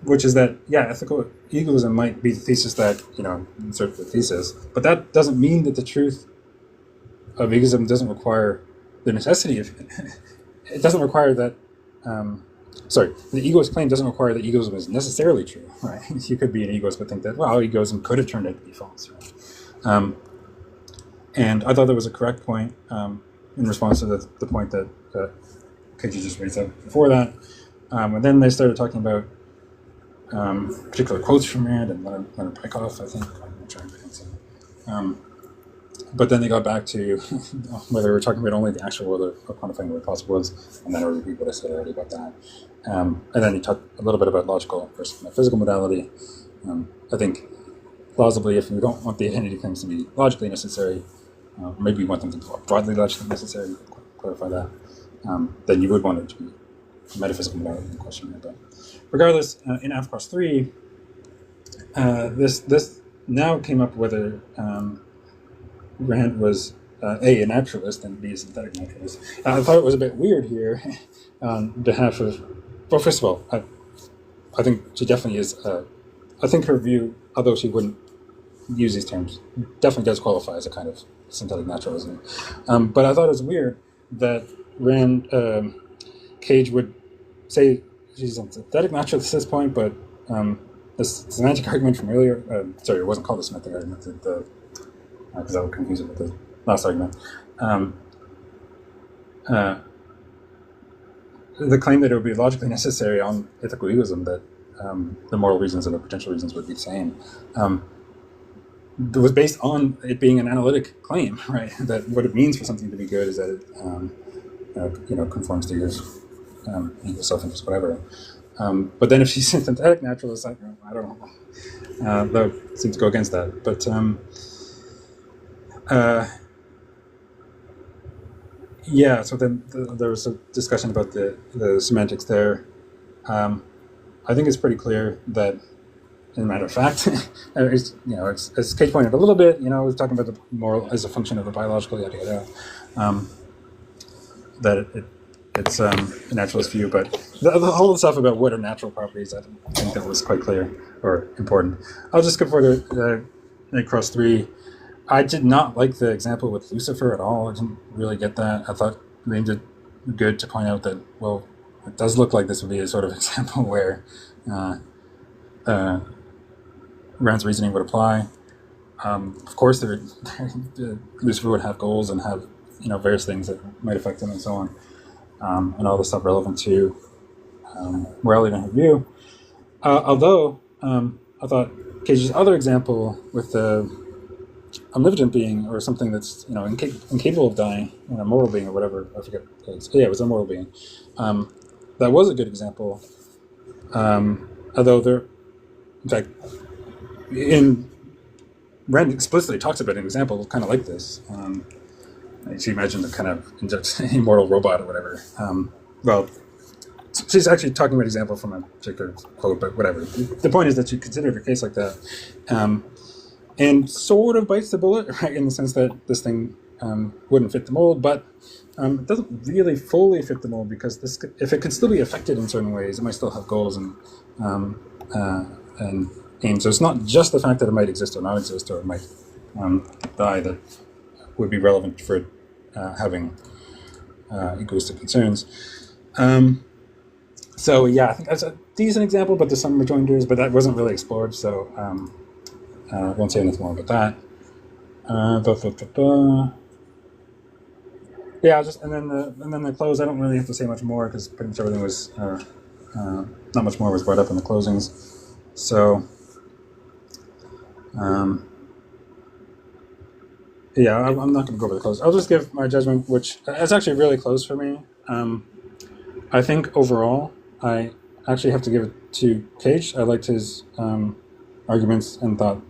Which is that, ethical egoism might be the thesis that, insert the thesis, but that doesn't mean that the truth of egoism doesn't require the necessity of it doesn't require that, the egoist claim doesn't require that egoism is necessarily true, right? You could be an egoist but think that, well, egoism could have turned out to be false, right? And I thought that was a correct point in response to the point that Kayj just raised up before that. And then they started talking about particular quotes from Rand and Leonard Peikoff, I think. I'm trying to pronounce it. But then they got back to whether we're talking about only the actual world or quantifying what possible was, and then I repeat what I said already about that. And then he talked a little bit about logical versus metaphysical modality. I think plausibly, if you don't want the identity claims to be logically necessary, maybe you want them to be broadly logically necessary, clarify that, then you would want it to be metaphysical modality in question. But regardless, in AFCOS 3, this now came up whether Rand was A, naturalist, and B, a synthetic naturalist. I thought it was a bit weird here on behalf of, well, first of all, I think she definitely is, I think her view, although she wouldn't use these terms, definitely does qualify as a kind of synthetic naturalism. But I thought it was weird that Rand, Kayj would say she's a synthetic naturalist at this point, but this semantic argument from earlier, sorry, it wasn't called a semantic argument, because I would confuse it with the last argument. The claim that it would be logically necessary on ethical egoism that the moral reasons and the potential reasons would be the same, it was based on it being an analytic claim, right? That what it means for something to be good is that it conforms to your self-interest, whatever. But then if she's a synthetic naturalist, I don't know. That seems to go against that. But yeah, so then there was a discussion about the semantics there. I think it's pretty clear that, as a matter of fact, as Kayj pointed a little bit, we're talking about the moral as a function of the biological, yada yada. That it's a naturalist view, but the whole stuff about what are natural properties, I think that was quite clear or important. I'll just go for the cross 3. I did not like the example with Lucifer at all. I didn't really get that. I thought they did good to point out that, well, it does look like this would be a sort of example where Rand's reasoning would apply. Of course, Lucifer would have goals and have various things that might affect him and so on, and all the stuff relevant to morality in her view. Although I thought Kayj's other example with the omnipotent being, or something that's incapable of dying, a moral being or whatever, I forget. It was a moral being. That was a good example. Although in fact, Rand explicitly talks about an example kind of like this. She imagined a kind of immortal robot or whatever. Well, she's actually talking about an example from a particular quote, but whatever. The point is that she considered a case like that. And sort of bites the bullet, right, in the sense that this thing wouldn't fit the mold, but it doesn't really fully fit the mold, because if it could still be affected in certain ways, it might still have goals and aims. So it's not just the fact that it might exist or not exist, or it might die, that would be relevant for it having egoistic concerns. So yeah, I think that's a decent example, but there's some rejoinders, but that wasn't really explored, so I won't say anything more about that. Yeah, and then the close. I don't really have to say much more, because pretty much everything was not much more was brought up in the closings. So yeah, I'm not going to go over the close. I'll just give my judgment, which is actually really close for me. I think overall, I actually have to give it to Kayj. I liked his arguments and thought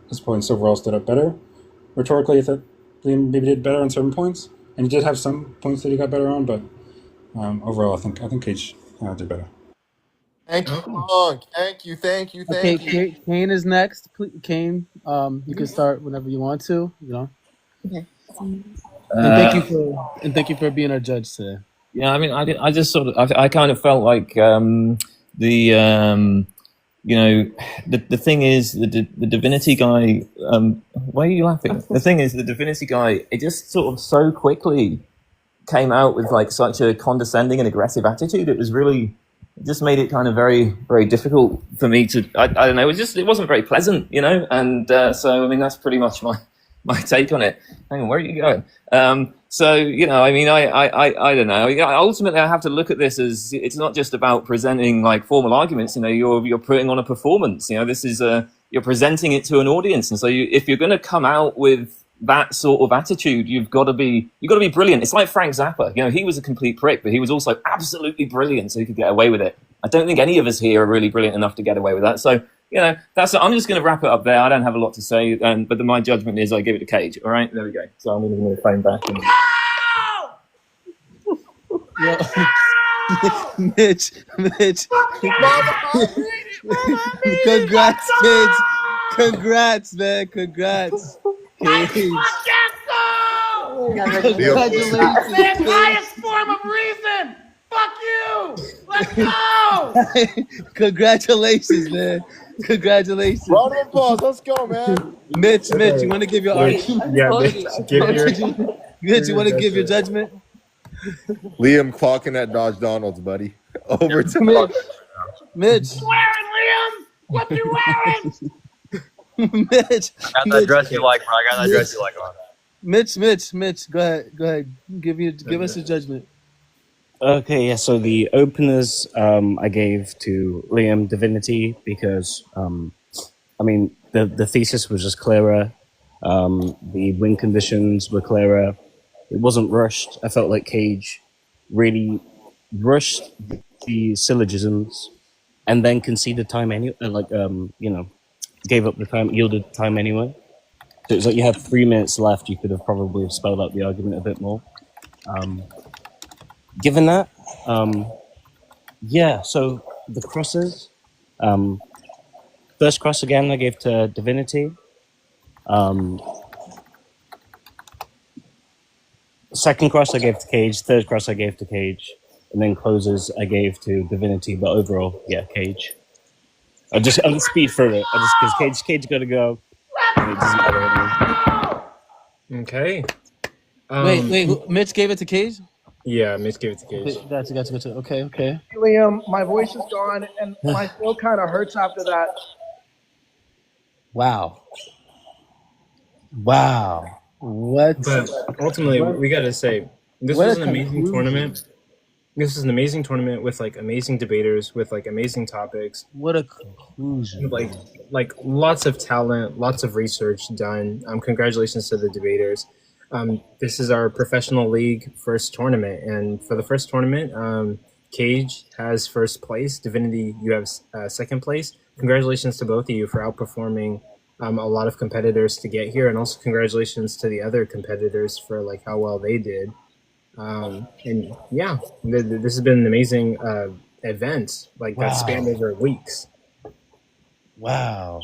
his points overall stood up better. Rhetorically, I thought Liam maybe did better on certain points, and he did have some points that he got better on, but overall, I think Kayj did better. Thank you, Long. Thank you. Okay, Kane is next. Kane, you can start whenever you want to. Okay. And thank you for being our judge today. Yeah, I mean, I just sort of, I kind of felt like the thing is, the Divinity guy, why are you laughing? The thing is, the Divinity guy, it just sort of so quickly came out with like such a condescending and aggressive attitude. It was really, it just made it kind of very, very difficult for me to, I don't know, it wasn't very pleasant, and so, I mean, that's pretty much my take on it. Hang on, where are you going? So, I mean, I don't know. Ultimately, I have to look at this as it's not just about presenting like formal arguments. You're putting on a performance. This is you're presenting it to an audience, and so if you're going to come out with that sort of attitude, you've got to be brilliant. It's like Frank Zappa. He was a complete prick, but he was also absolutely brilliant, so he could get away with it. I don't think any of us here are really brilliant enough to get away with that. So, I'm just going to wrap it up there. I don't have a lot to say, but my judgment is I give it to Kayj. All right, there we go. So I'm going to give the phone back. Mitch. Congrats, kids. Congrats, man. Congrats. Congratulations. Highest form of reason. Fuck you. Let's go. Congratulations, man. Congratulations. Round of applause. Let's go, man. Mitch, you want to give your argument? Yeah, Mitch, you want to give your judgment? Liam clocking at Dodge Donald's, buddy. Over to Mitch. Wearing, Liam. What you wearing? Mitch. I got that dress you like, bro. I got that dress you like on. Mitch. Go ahead. Give us your judgment. Okay, yeah. So the openers, I gave to Liam Divinity because, the thesis was just clearer. The win conditions were clearer. It wasn't rushed. I felt like Kayj really rushed the syllogisms and then conceded time anyway. Gave up the time, yielded time anyway. So it was like you had 3 minutes left. You could have probably spelled out the argument a bit more. Given that, so the crosses. First cross again, I gave to Divinity. Second cross, I gave to Kayj. Third cross, I gave to Kayj. And then closes, I gave to Divinity. But overall, Kayj. I'll just speed through it. Because Kayj got to go. And it doesn't matter anymore. Okay. Wait. Mitch gave it to Kayj? Yeah, Mitch gave it to Kayj. Gotcha. Okay. Liam, my voice is gone, and my throat kind of hurts after that. Wow. What? But ultimately, we got to say, this was an amazing tournament. This was an amazing tournament with like amazing debaters, with like amazing topics. What a conclusion! Like lots of talent, lots of research done. Congratulations to the debaters. This is our professional league first tournament, and for the first tournament, Kayj has first place. Divinity, you have second place. Congratulations to both of you for outperforming a lot of competitors to get here, and also congratulations to the other competitors for like how well they did. This has been an amazing event, that spanned over weeks. Wow,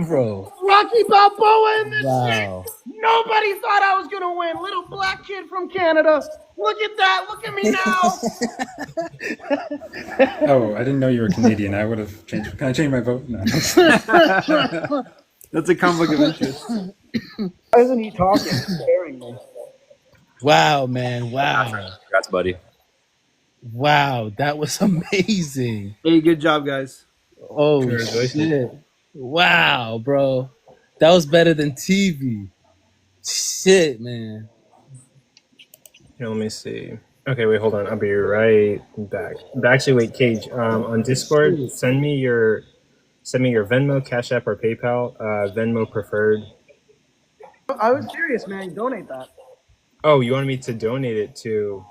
bro. Rocky Balboa in this shit. Nobody thought I was gonna win. Little black kid from Canada. Look at that. Look at me now. Oh, I didn't know you were Canadian. I would have changed. Can I change my vote? No. That's a conflict of interest. Why isn't he talking? He's scaring me. Wow, man. Wow. Congrats, buddy. Wow, that was amazing. Hey, good job, guys. Oh, shit. Wow, bro. That was better than TV. Shit, man. Here, let me see. Okay, wait, hold on. I'll be right back. But actually, wait, Kayj, on Discord, send me your Venmo, Cash App, or PayPal. Venmo preferred. I was serious, man. Donate that. Oh, you wanted me to donate it to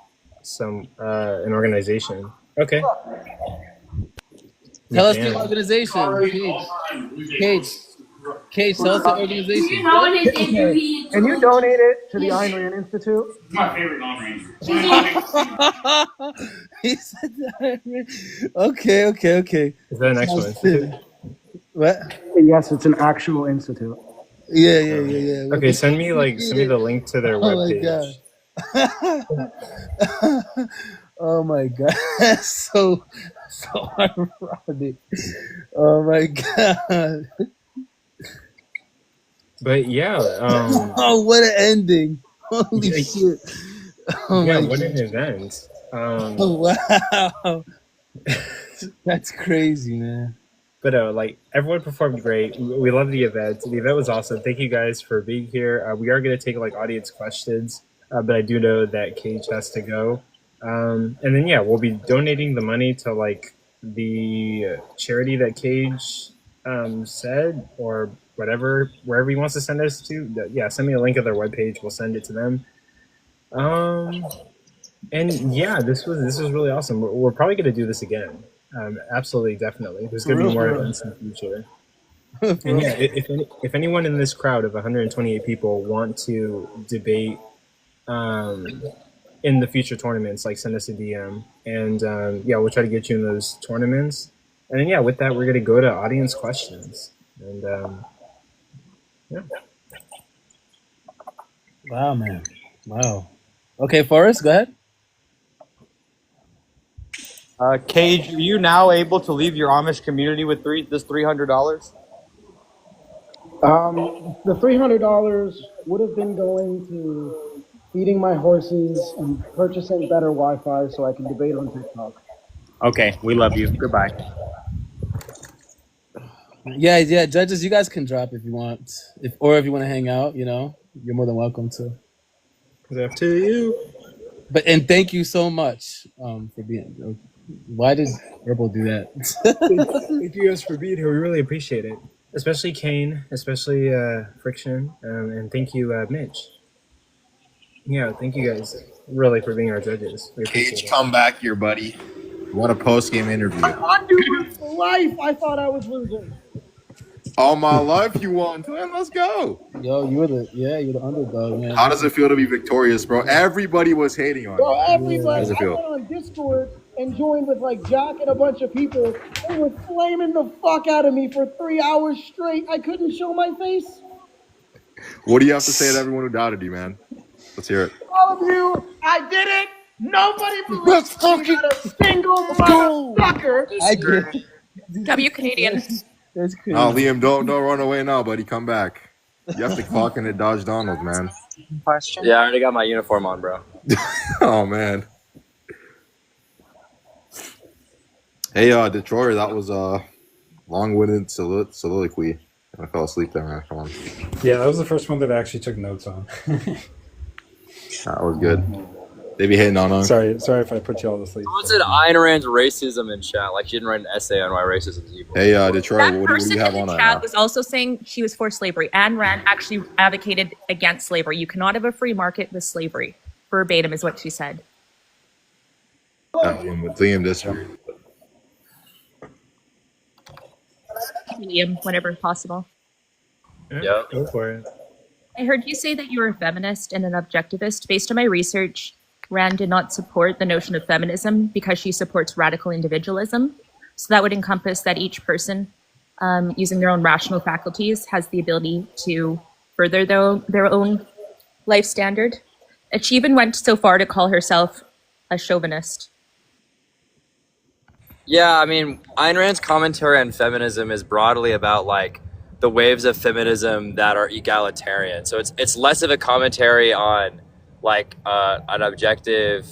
an organization? Okay. Tell us the organization. Kayj, tell us the organization. Can you donate it to the Ayn Rand Institute? It's my favorite Ayn Rand. He said that. Okay. Is that an actual institute? What? Yes, it's an actual institute. Yeah. Okay, send me the link to their webpage. Oh my god. That's so ironic. Oh my god. But yeah, oh, what an ending. Holy shit. Oh yeah, my what god. an event. Oh, wow. That's crazy, man. But everyone performed great. We love the event. The event was awesome. Thank you guys for being here. We are going to take audience questions. but I do know that Kayj has to go. And then yeah, we'll be donating the money to like the charity that Kayj said, or whatever, wherever he wants to send us to. Yeah, send me a link of their webpage. We'll send it to them. And yeah, this was really awesome. We're probably going to do this again. Absolutely, definitely. There's going to be more events in the future. And yeah, if anyone in this crowd of 128 people want to debate in the future tournaments, like send us a DM, and yeah, we'll try to get you in those tournaments. And then yeah, with that, we're going to go to audience questions. And yeah. Wow, man. Wow. Okay, Forrest, go ahead. Kayj, are you now able to leave your Amish community with this $300? The $300 would have been going to feeding my horses and purchasing better Wi-Fi so I can debate on TikTok. Okay, we love you. Goodbye. Yeah, judges, you guys can drop if you want, or if you want to hang out, you're more than welcome to. It's up to you. And thank you so much for being. Why did Herbal do that? Thank you guys for being here. We really appreciate it, especially Kane, especially Friction, and thank you, Mitch. Yeah, thank you guys really for being our judges. We appreciate Kayj, it. come back here, buddy. Want a post-game interview? I'm doing life. I thought I was losing. All my life you won, Twin. Let's go. Yo, you're the underdog, man. How does it feel to be victorious, bro? Everybody was hating on Bro, you. everybody. How does it I feel? went on Discord and joined with like Jack and a bunch of people. They were flaming the fuck out of me for 3 hours straight. I couldn't show my face. What do you have to say to everyone who doubted you, man? Let's hear it. All of you, I did it. Nobody believes me, not a single motherfucker. I agree. W Canadian. That's crazy. No, Liam, don't run away now, buddy. Come back. You have to clock in at Dodge Donald, man. Question? Yeah, I already got my uniform on, bro. Oh, man. Hey, Detroit, that was a long-winded soliloquy. I fell asleep there, man. Come on. Yeah, that was the first one that I actually took notes on. That was good. They be hitting on us. Sorry if I put you all to sleep. Someone said Ayn Rand's racism in chat. Like she didn't write an essay on why racism is evil. Hey, Detroit, That what do person you have in on the that chat now? was also saying she was for slavery. Ayn Rand actually advocated against slavery. You cannot have a free market with slavery. Verbatim is what she said. Liam disagreed. Liam, whenever possible. Yeah, go for it. I heard you say that you were a feminist and an objectivist. Based on my research, Rand did not support the notion of feminism because she supports radical individualism. So that would encompass that each person, using their own rational faculties, has the ability to further their own life standard. She even went so far to call herself a chauvinist. Yeah, I mean, Ayn Rand's commentary on feminism is broadly about like the waves of feminism that are egalitarian. So it's less of a commentary on like an objective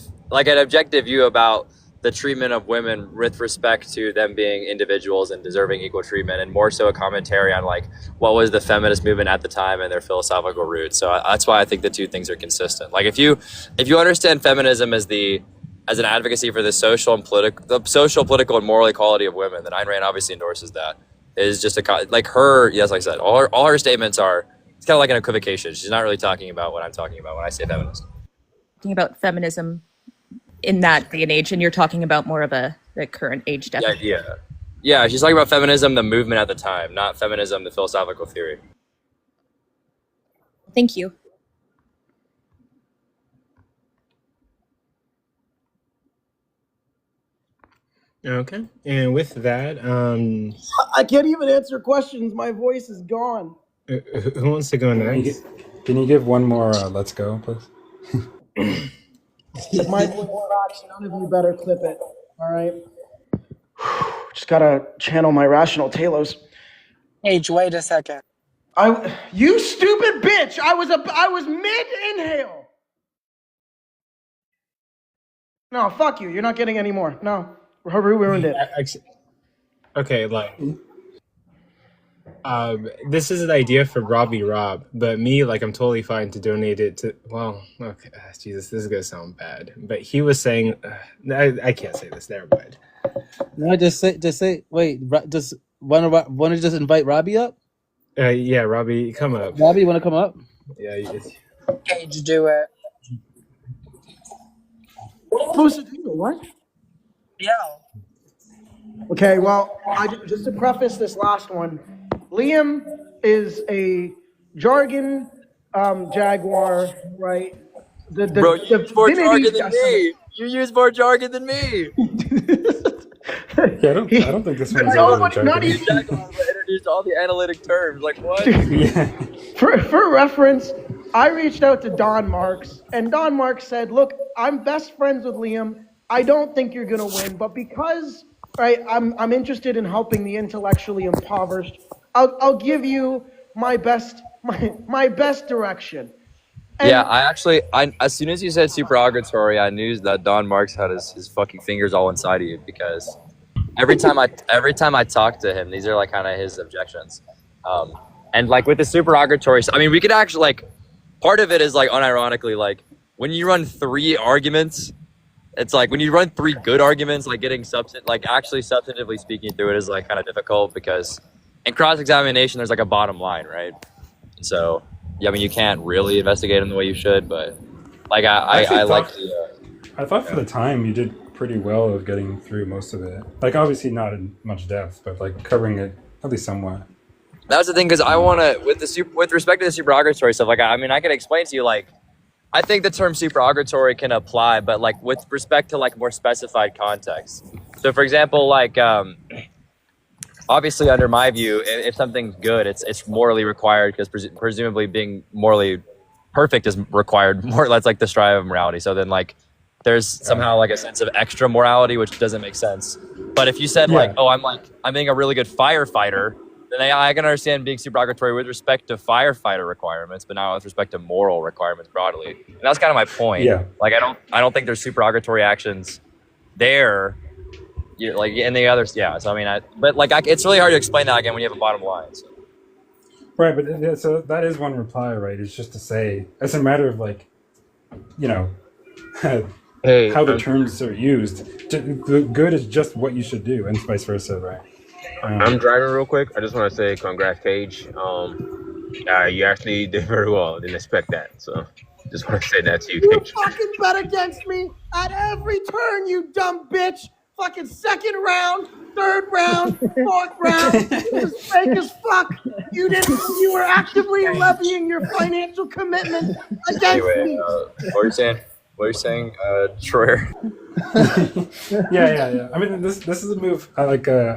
view about the treatment of women with respect to them being individuals and deserving equal treatment, and more so a commentary on like what was the feminist movement at the time and their philosophical roots. So that's why I think the two things are consistent. Like if you understand feminism as an advocacy for the social, political, and moral equality of women, then Ayn Rand obviously endorses that. Is just like I said, all her statements are, it's kind of like an equivocation. She's not really talking about what I'm talking about when I say feminist. Talking about feminism in that day and age, and you're talking about more of the current age definition. Yeah, she's talking about feminism, the movement at the time, not feminism, the philosophical theory. Thank you. Okay, and with that, I can't even answer questions. My voice is gone. who wants to go next? Can you give one more let's go, please? If my voice rocks, none of you better clip it. All right. Just gotta channel my rational talos. Kayj, wait a second. You stupid bitch! I was mid inhale. No, fuck you. You're not getting any more. No, Haru ruined it. Okay, like This is an idea for Robbie Rob, but me, like, I'm totally fine to donate it to. Well, okay, Jesus, this is gonna sound bad, but he was saying, I can't say this. Never mind. No, just say. Wait, just want to just invite Robbie up? Yeah, Robbie, come up. Robbie, you want to come up? Yeah. Kayj, do it. Supposed to do what? Yeah. Okay, well, just to preface this last one, Liam is a jargon jaguar, right? Bro, you use more jargon than me. You use more jargon than me. Yeah, I don't think this one's not even introduced all the analytic terms. Like what? Yeah. For reference, I reached out to Don Marks, and Don Marks said, "Look, I'm best friends with Liam. I don't think you're gonna win, but because I'm interested in helping the intellectually impoverished, I'll give you my best direction." And yeah, I as soon as you said supererogatory, I knew that Don Marks had his fucking fingers all inside of you, because every time I talk to him, these are like kind of his objections. And like with the supererogatory, I mean, we could actually, like, part of it is like unironically, like when you run 3 arguments, it's like when you run 3 good arguments, like getting actually substantively speaking through it is like kind of difficult, because in cross-examination there's like a bottom line, right? So yeah, I mean, you can't really investigate them the way you should, but like I like to. I thought for the time you did pretty well of getting through most of it. Like obviously not in much depth, but like covering it at least somewhat. That's the thing, because I want to, with respect to the supererogatory stuff, like I mean, I can explain to you, like, I think the term supererogatory can apply, but like with respect to like more specified context. So for example, like obviously under my view, if something's good, it's morally required, because presumably being morally perfect is required more. That's like the strive of morality. So then like there's somehow like a sense of extra morality, which doesn't make sense. But if you said like, oh, I'm being a really good firefighter, then I can understand being supererogatory with respect to firefighter requirements, but not with respect to moral requirements broadly. And that's kind of my point. Yeah. Like I don't think there's supererogatory actions there. Like in the others, yeah. So I mean, it's really hard to explain that again when you have a bottom line. So. Right, but so that is one reply, right? It's just to say, as a matter of like, you know, how the terms are used. The good is just what you should do, and vice versa, right? I'm driving real quick. I just want to say congrats, Kayj. You actually did very well. Didn't expect that, so just want to say that to you, Kayj. You fucking bet against me at every turn, you dumb bitch. Fucking second round, third round, fourth round. It was fake as fuck. You were actively levying your financial commitment against me. What are you saying? What are you saying, Troyer? Yeah. I mean, this is a move. I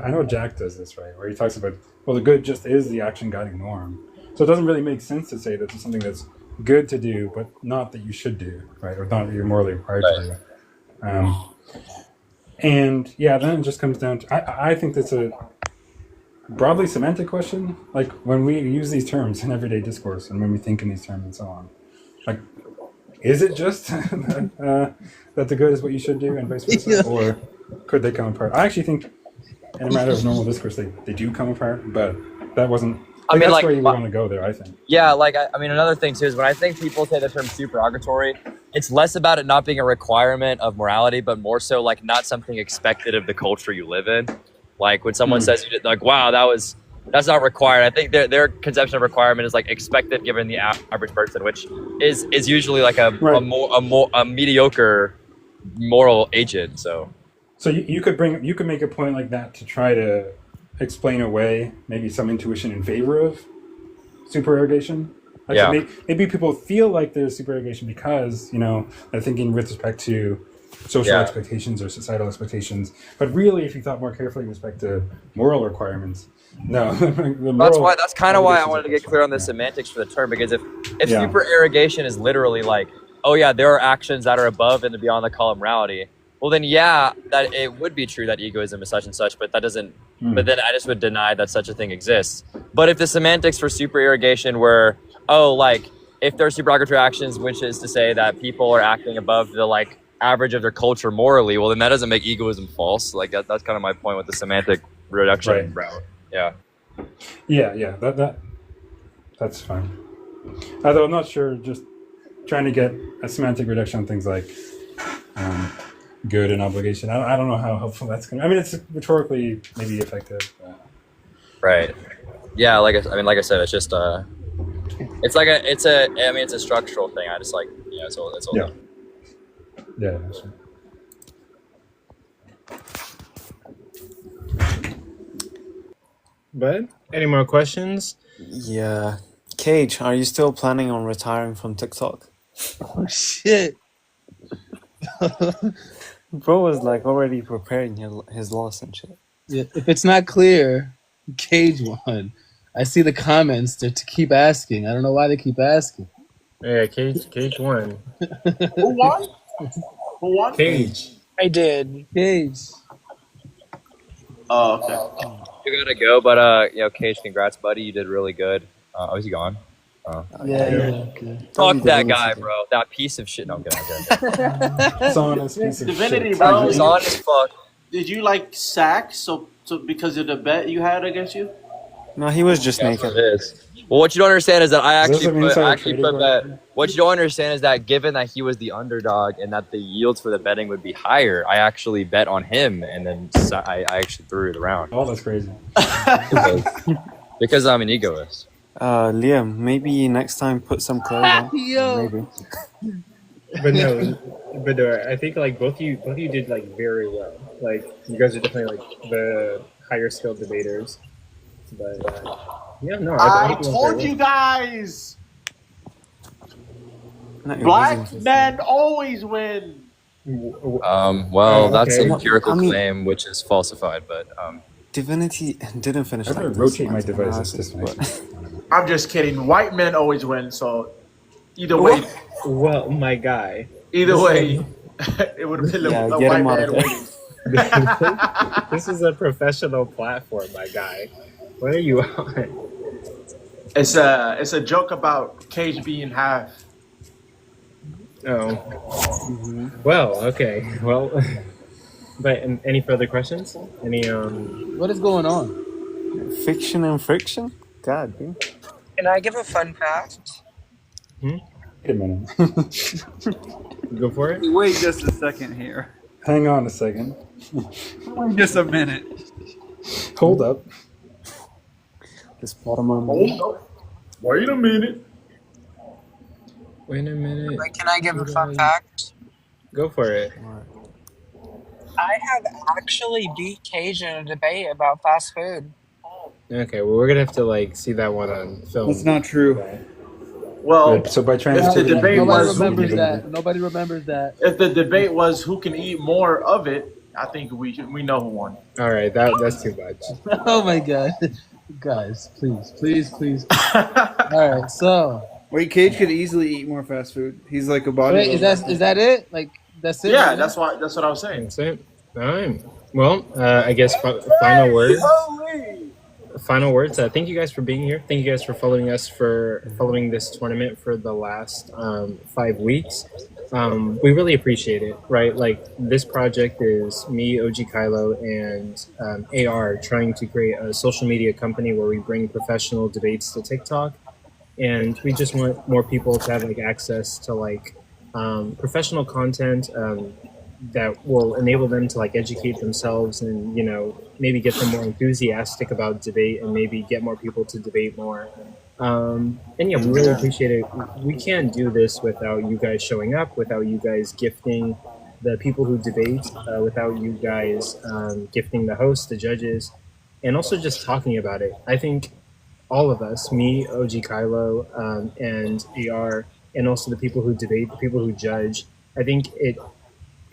know Jack does this, right? Where he talks about, well, the good just is the action guiding norm. So it doesn't really make sense to say that it's something that's good to do, but not that you should do, right? Or not that you're morally required to do. And yeah, then it just comes down to, I think that's a broadly semantic question. Like when we use these terms in everyday discourse and when we think in these terms and so on, like, is it just that the good is what you should do and vice versa? Or could they come apart? I actually think in a matter of normal discourse, they do come apart, but that wasn't, that's where you want to go there, I think. Yeah, I mean, another thing too is when I think people say the term supererogatory, it's less about it not being a requirement of morality, but more so like not something expected of the culture you live in. Like when someone says, like, wow, that's not required. I think their conception of requirement is like expected given the average person, which is usually like a mediocre moral agent. So you could make a point like that to try to explain away maybe some intuition in favor of supererogation. Like, yeah. Maybe people feel like there's supererogation because, you know, they're thinking with respect to social expectations or societal expectations. But really, if you thought more carefully with respect to moral requirements, no. That's kind of why I wanted to get clear on the semantics for the term, because if supererogation is literally like, oh yeah, there are actions that are above and beyond the call of morality, well then yeah, that it would be true that egoism is such and such, but that doesn't. But then I just would deny that such a thing exists. But if the semantics for supererogation were, oh, like if there are supererogatory actions, which is to say that people are acting above the like average of their culture morally, well then that doesn't make egoism false. Like that's kind of my point with the semantic reduction route. Yeah. Yeah, that's fine. Although I'm not sure, just trying to get a semantic reduction on things like good and obligation. I don't know how helpful that's going to. I mean, it's rhetorically maybe effective. Right. Yeah. Like I said, it's just it's a structural thing. I just like it's all Yeah. Yeah. Sure. But any more questions? Yeah. Kayj, are you still planning on retiring from TikTok? Oh shit. Bro was like already preparing his loss and shit. Yeah, if it's not clear, Kayj won. I see the comments to keep asking. I don't know why they keep asking. Yeah, Kayj won. Who won? Who won? Kayj. I did. Kayj. Oh, okay. You gotta go, but Kayj, congrats, buddy. You did really good. Oh, is he gone? Oh. Yeah. Okay. Fuck that guy, bro. That piece of shit. No, I'm kidding. Dishonest piece of Divinity, shit. bro. Dishonest as fuck. Did you like sack so because of the bet you had against you? No, he was just That's naked. what it is. Well, what you don't understand is that I Is this actually an put insider trading that. What you don't understand is that given that he was the underdog and that the yields for the betting would be higher, I actually bet on him, and then I actually threw it around. Oh, that's crazy. Because I'm an egoist. Liam, maybe next time put some clothes on. Yo. Maybe. But I think like both of you did like very well. Like you guys are definitely like the higher skilled debaters. But yeah, no, I think it went told very you guys. Not your Black business. men always win. Well, that's okay. an empirical I mean- claim, which is falsified, but Divinity didn't finish I'm like gonna this. rotate my like devices analysis, this way. but- I'm just kidding. White men always win. So either way, well, my guy. it would have been Yeah, a get white him out man of there. winning. This is a professional platform, my guy. What are you on? It's a joke about Kayj being half. Oh. Well, okay. Well, but any further questions? Any What is going on? Fiction and friction? God, dude. Can I give a fun fact? Wait a minute. Go for it. Wait just a second here. Hang on a second. Wait just a minute. Hold up. This bottom arm. Wait a minute. Wait a minute. Like, can I give a fun fact? Go for it. I have actually beat Kayj in a debate about fast food. Okay, well, we're gonna have to like see that one on film. That's not true. Well, Good. So by if the transiting, debate Nobody was remembers that. Nobody remembers that. if the debate was who can eat more of it, I think we know who won. All right, that's too much. Oh my god. Guys, please. All right, so Wait, Kayj could easily eat more fast food. He's like a body. wait, is that it? Like that's it? Yeah, that's what I was saying. That's it. All right. Well, I guess final words. Final words. Thank you guys for being here. Thank you guys for following this tournament for the last 5 weeks. We really appreciate it, right? Like this project is me, OG Kylo, and AR trying to create a social media company where we bring professional debates to TikTok, and we just want more people to have like access to like professional content that will enable them to like educate themselves and maybe get them more enthusiastic about debate and maybe get more people to debate more. And yeah, we really appreciate it. We can't do this without you guys showing up, without you guys gifting the people who debate, without you guys gifting the hosts, the judges, and also just talking about it. I think all of us, me, OG Kylo, and AR, and also the people who debate, the people who judge, I think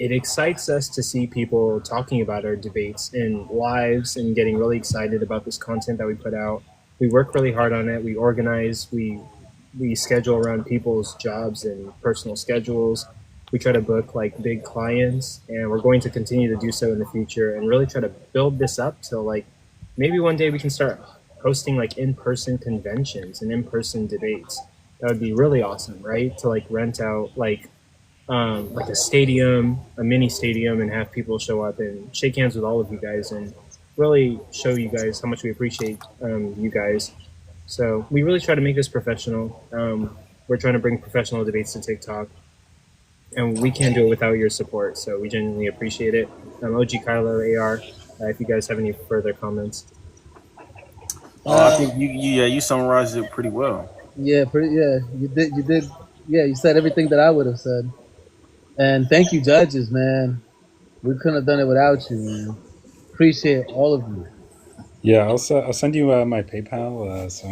it excites us to see people talking about our debates in lives and getting really excited about this content that we put out. We work really hard on it. We organize, we schedule around people's jobs and personal schedules. We try to book like big clients, and we're going to continue to do so in the future and really try to build this up to like maybe one day we can start hosting like in-person conventions and in-person debates. That would be really awesome, right? To like rent out like a stadium, a mini stadium, and have people show up and shake hands with all of you guys and really show you guys how much we appreciate you guys. So we really try to make this professional. We're trying to bring professional debates to TikTok, and we can't do it without your support. So we genuinely appreciate it. OG Kylo, AR, if you guys have any further comments. I think you summarized it pretty well. Yeah, you did. Yeah, you said everything that I would have said. And thank you, judges, man. We couldn't have done it without you, man. Appreciate all of you. Yeah, I'll send you my PayPal. So.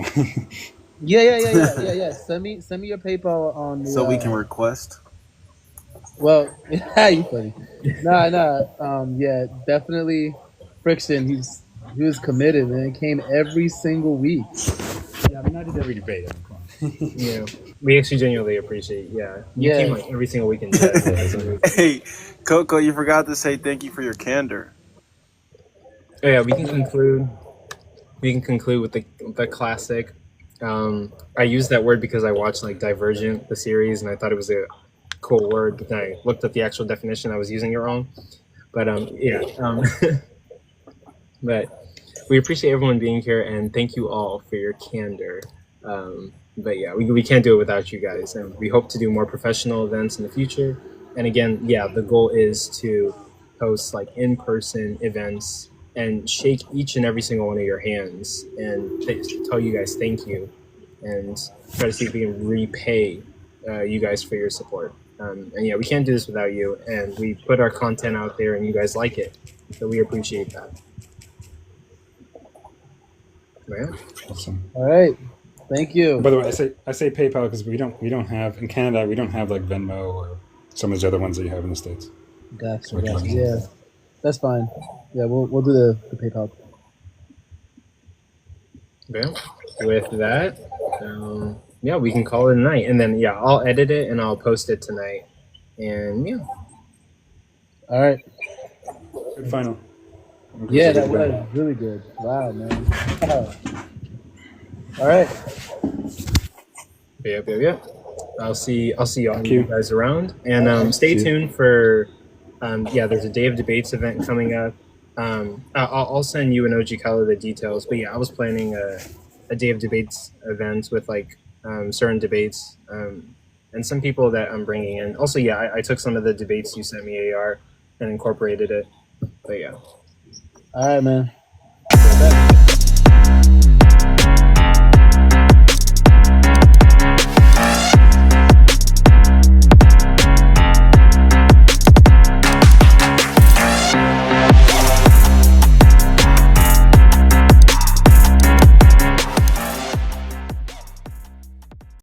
Yeah. Send me your PayPal on the. So we can request. Well, you funny. Nah. Yeah, definitely. Friction. He was committed, man. Came every single week. Yeah, I mean, I did every debate. Yeah, we actually genuinely appreciate. Yeah, you came like every single weekend. Hey, Coco, you forgot to say thank you for your candor. Oh, yeah, we can conclude with the classic. I used that word because I watched like Divergent, the series, and I thought it was a cool word. But then I looked at the actual definition. I was using it wrong. But but we appreciate everyone being here, and thank you all for your candor. But yeah, we can't do it without you guys, and we hope to do more professional events in the future. And again, yeah, the goal is to host like in-person events and shake each and every single one of your hands and tell you guys thank you, and try to see if we can repay you guys for your support. And yeah, we can't do this without you, and we put our content out there and you guys like it, so we appreciate that. Yeah. Awesome. All right. Thank you. By the way, I say PayPal because we don't have in Canada, we don't have like Venmo or some of those other ones that you have in the States. Gotcha. Yeah, that's fine. Yeah, we'll do the PayPal. Yeah. With that, yeah, we can call it a night, and then yeah, I'll edit it and I'll post it tonight, and yeah. All right. Good final. Yeah, that was really good. Wow, man. Wow. All right. Yeah. I'll see all you guys around, and stay tuned for there's a Day of Debates event coming up. I'll send you and OG Color the details, but yeah, I was planning a Day of Debates event with like certain debates and some people that I'm bringing in. Also, yeah, I took some of the debates you sent me, AR, and incorporated it. But yeah. All right, man.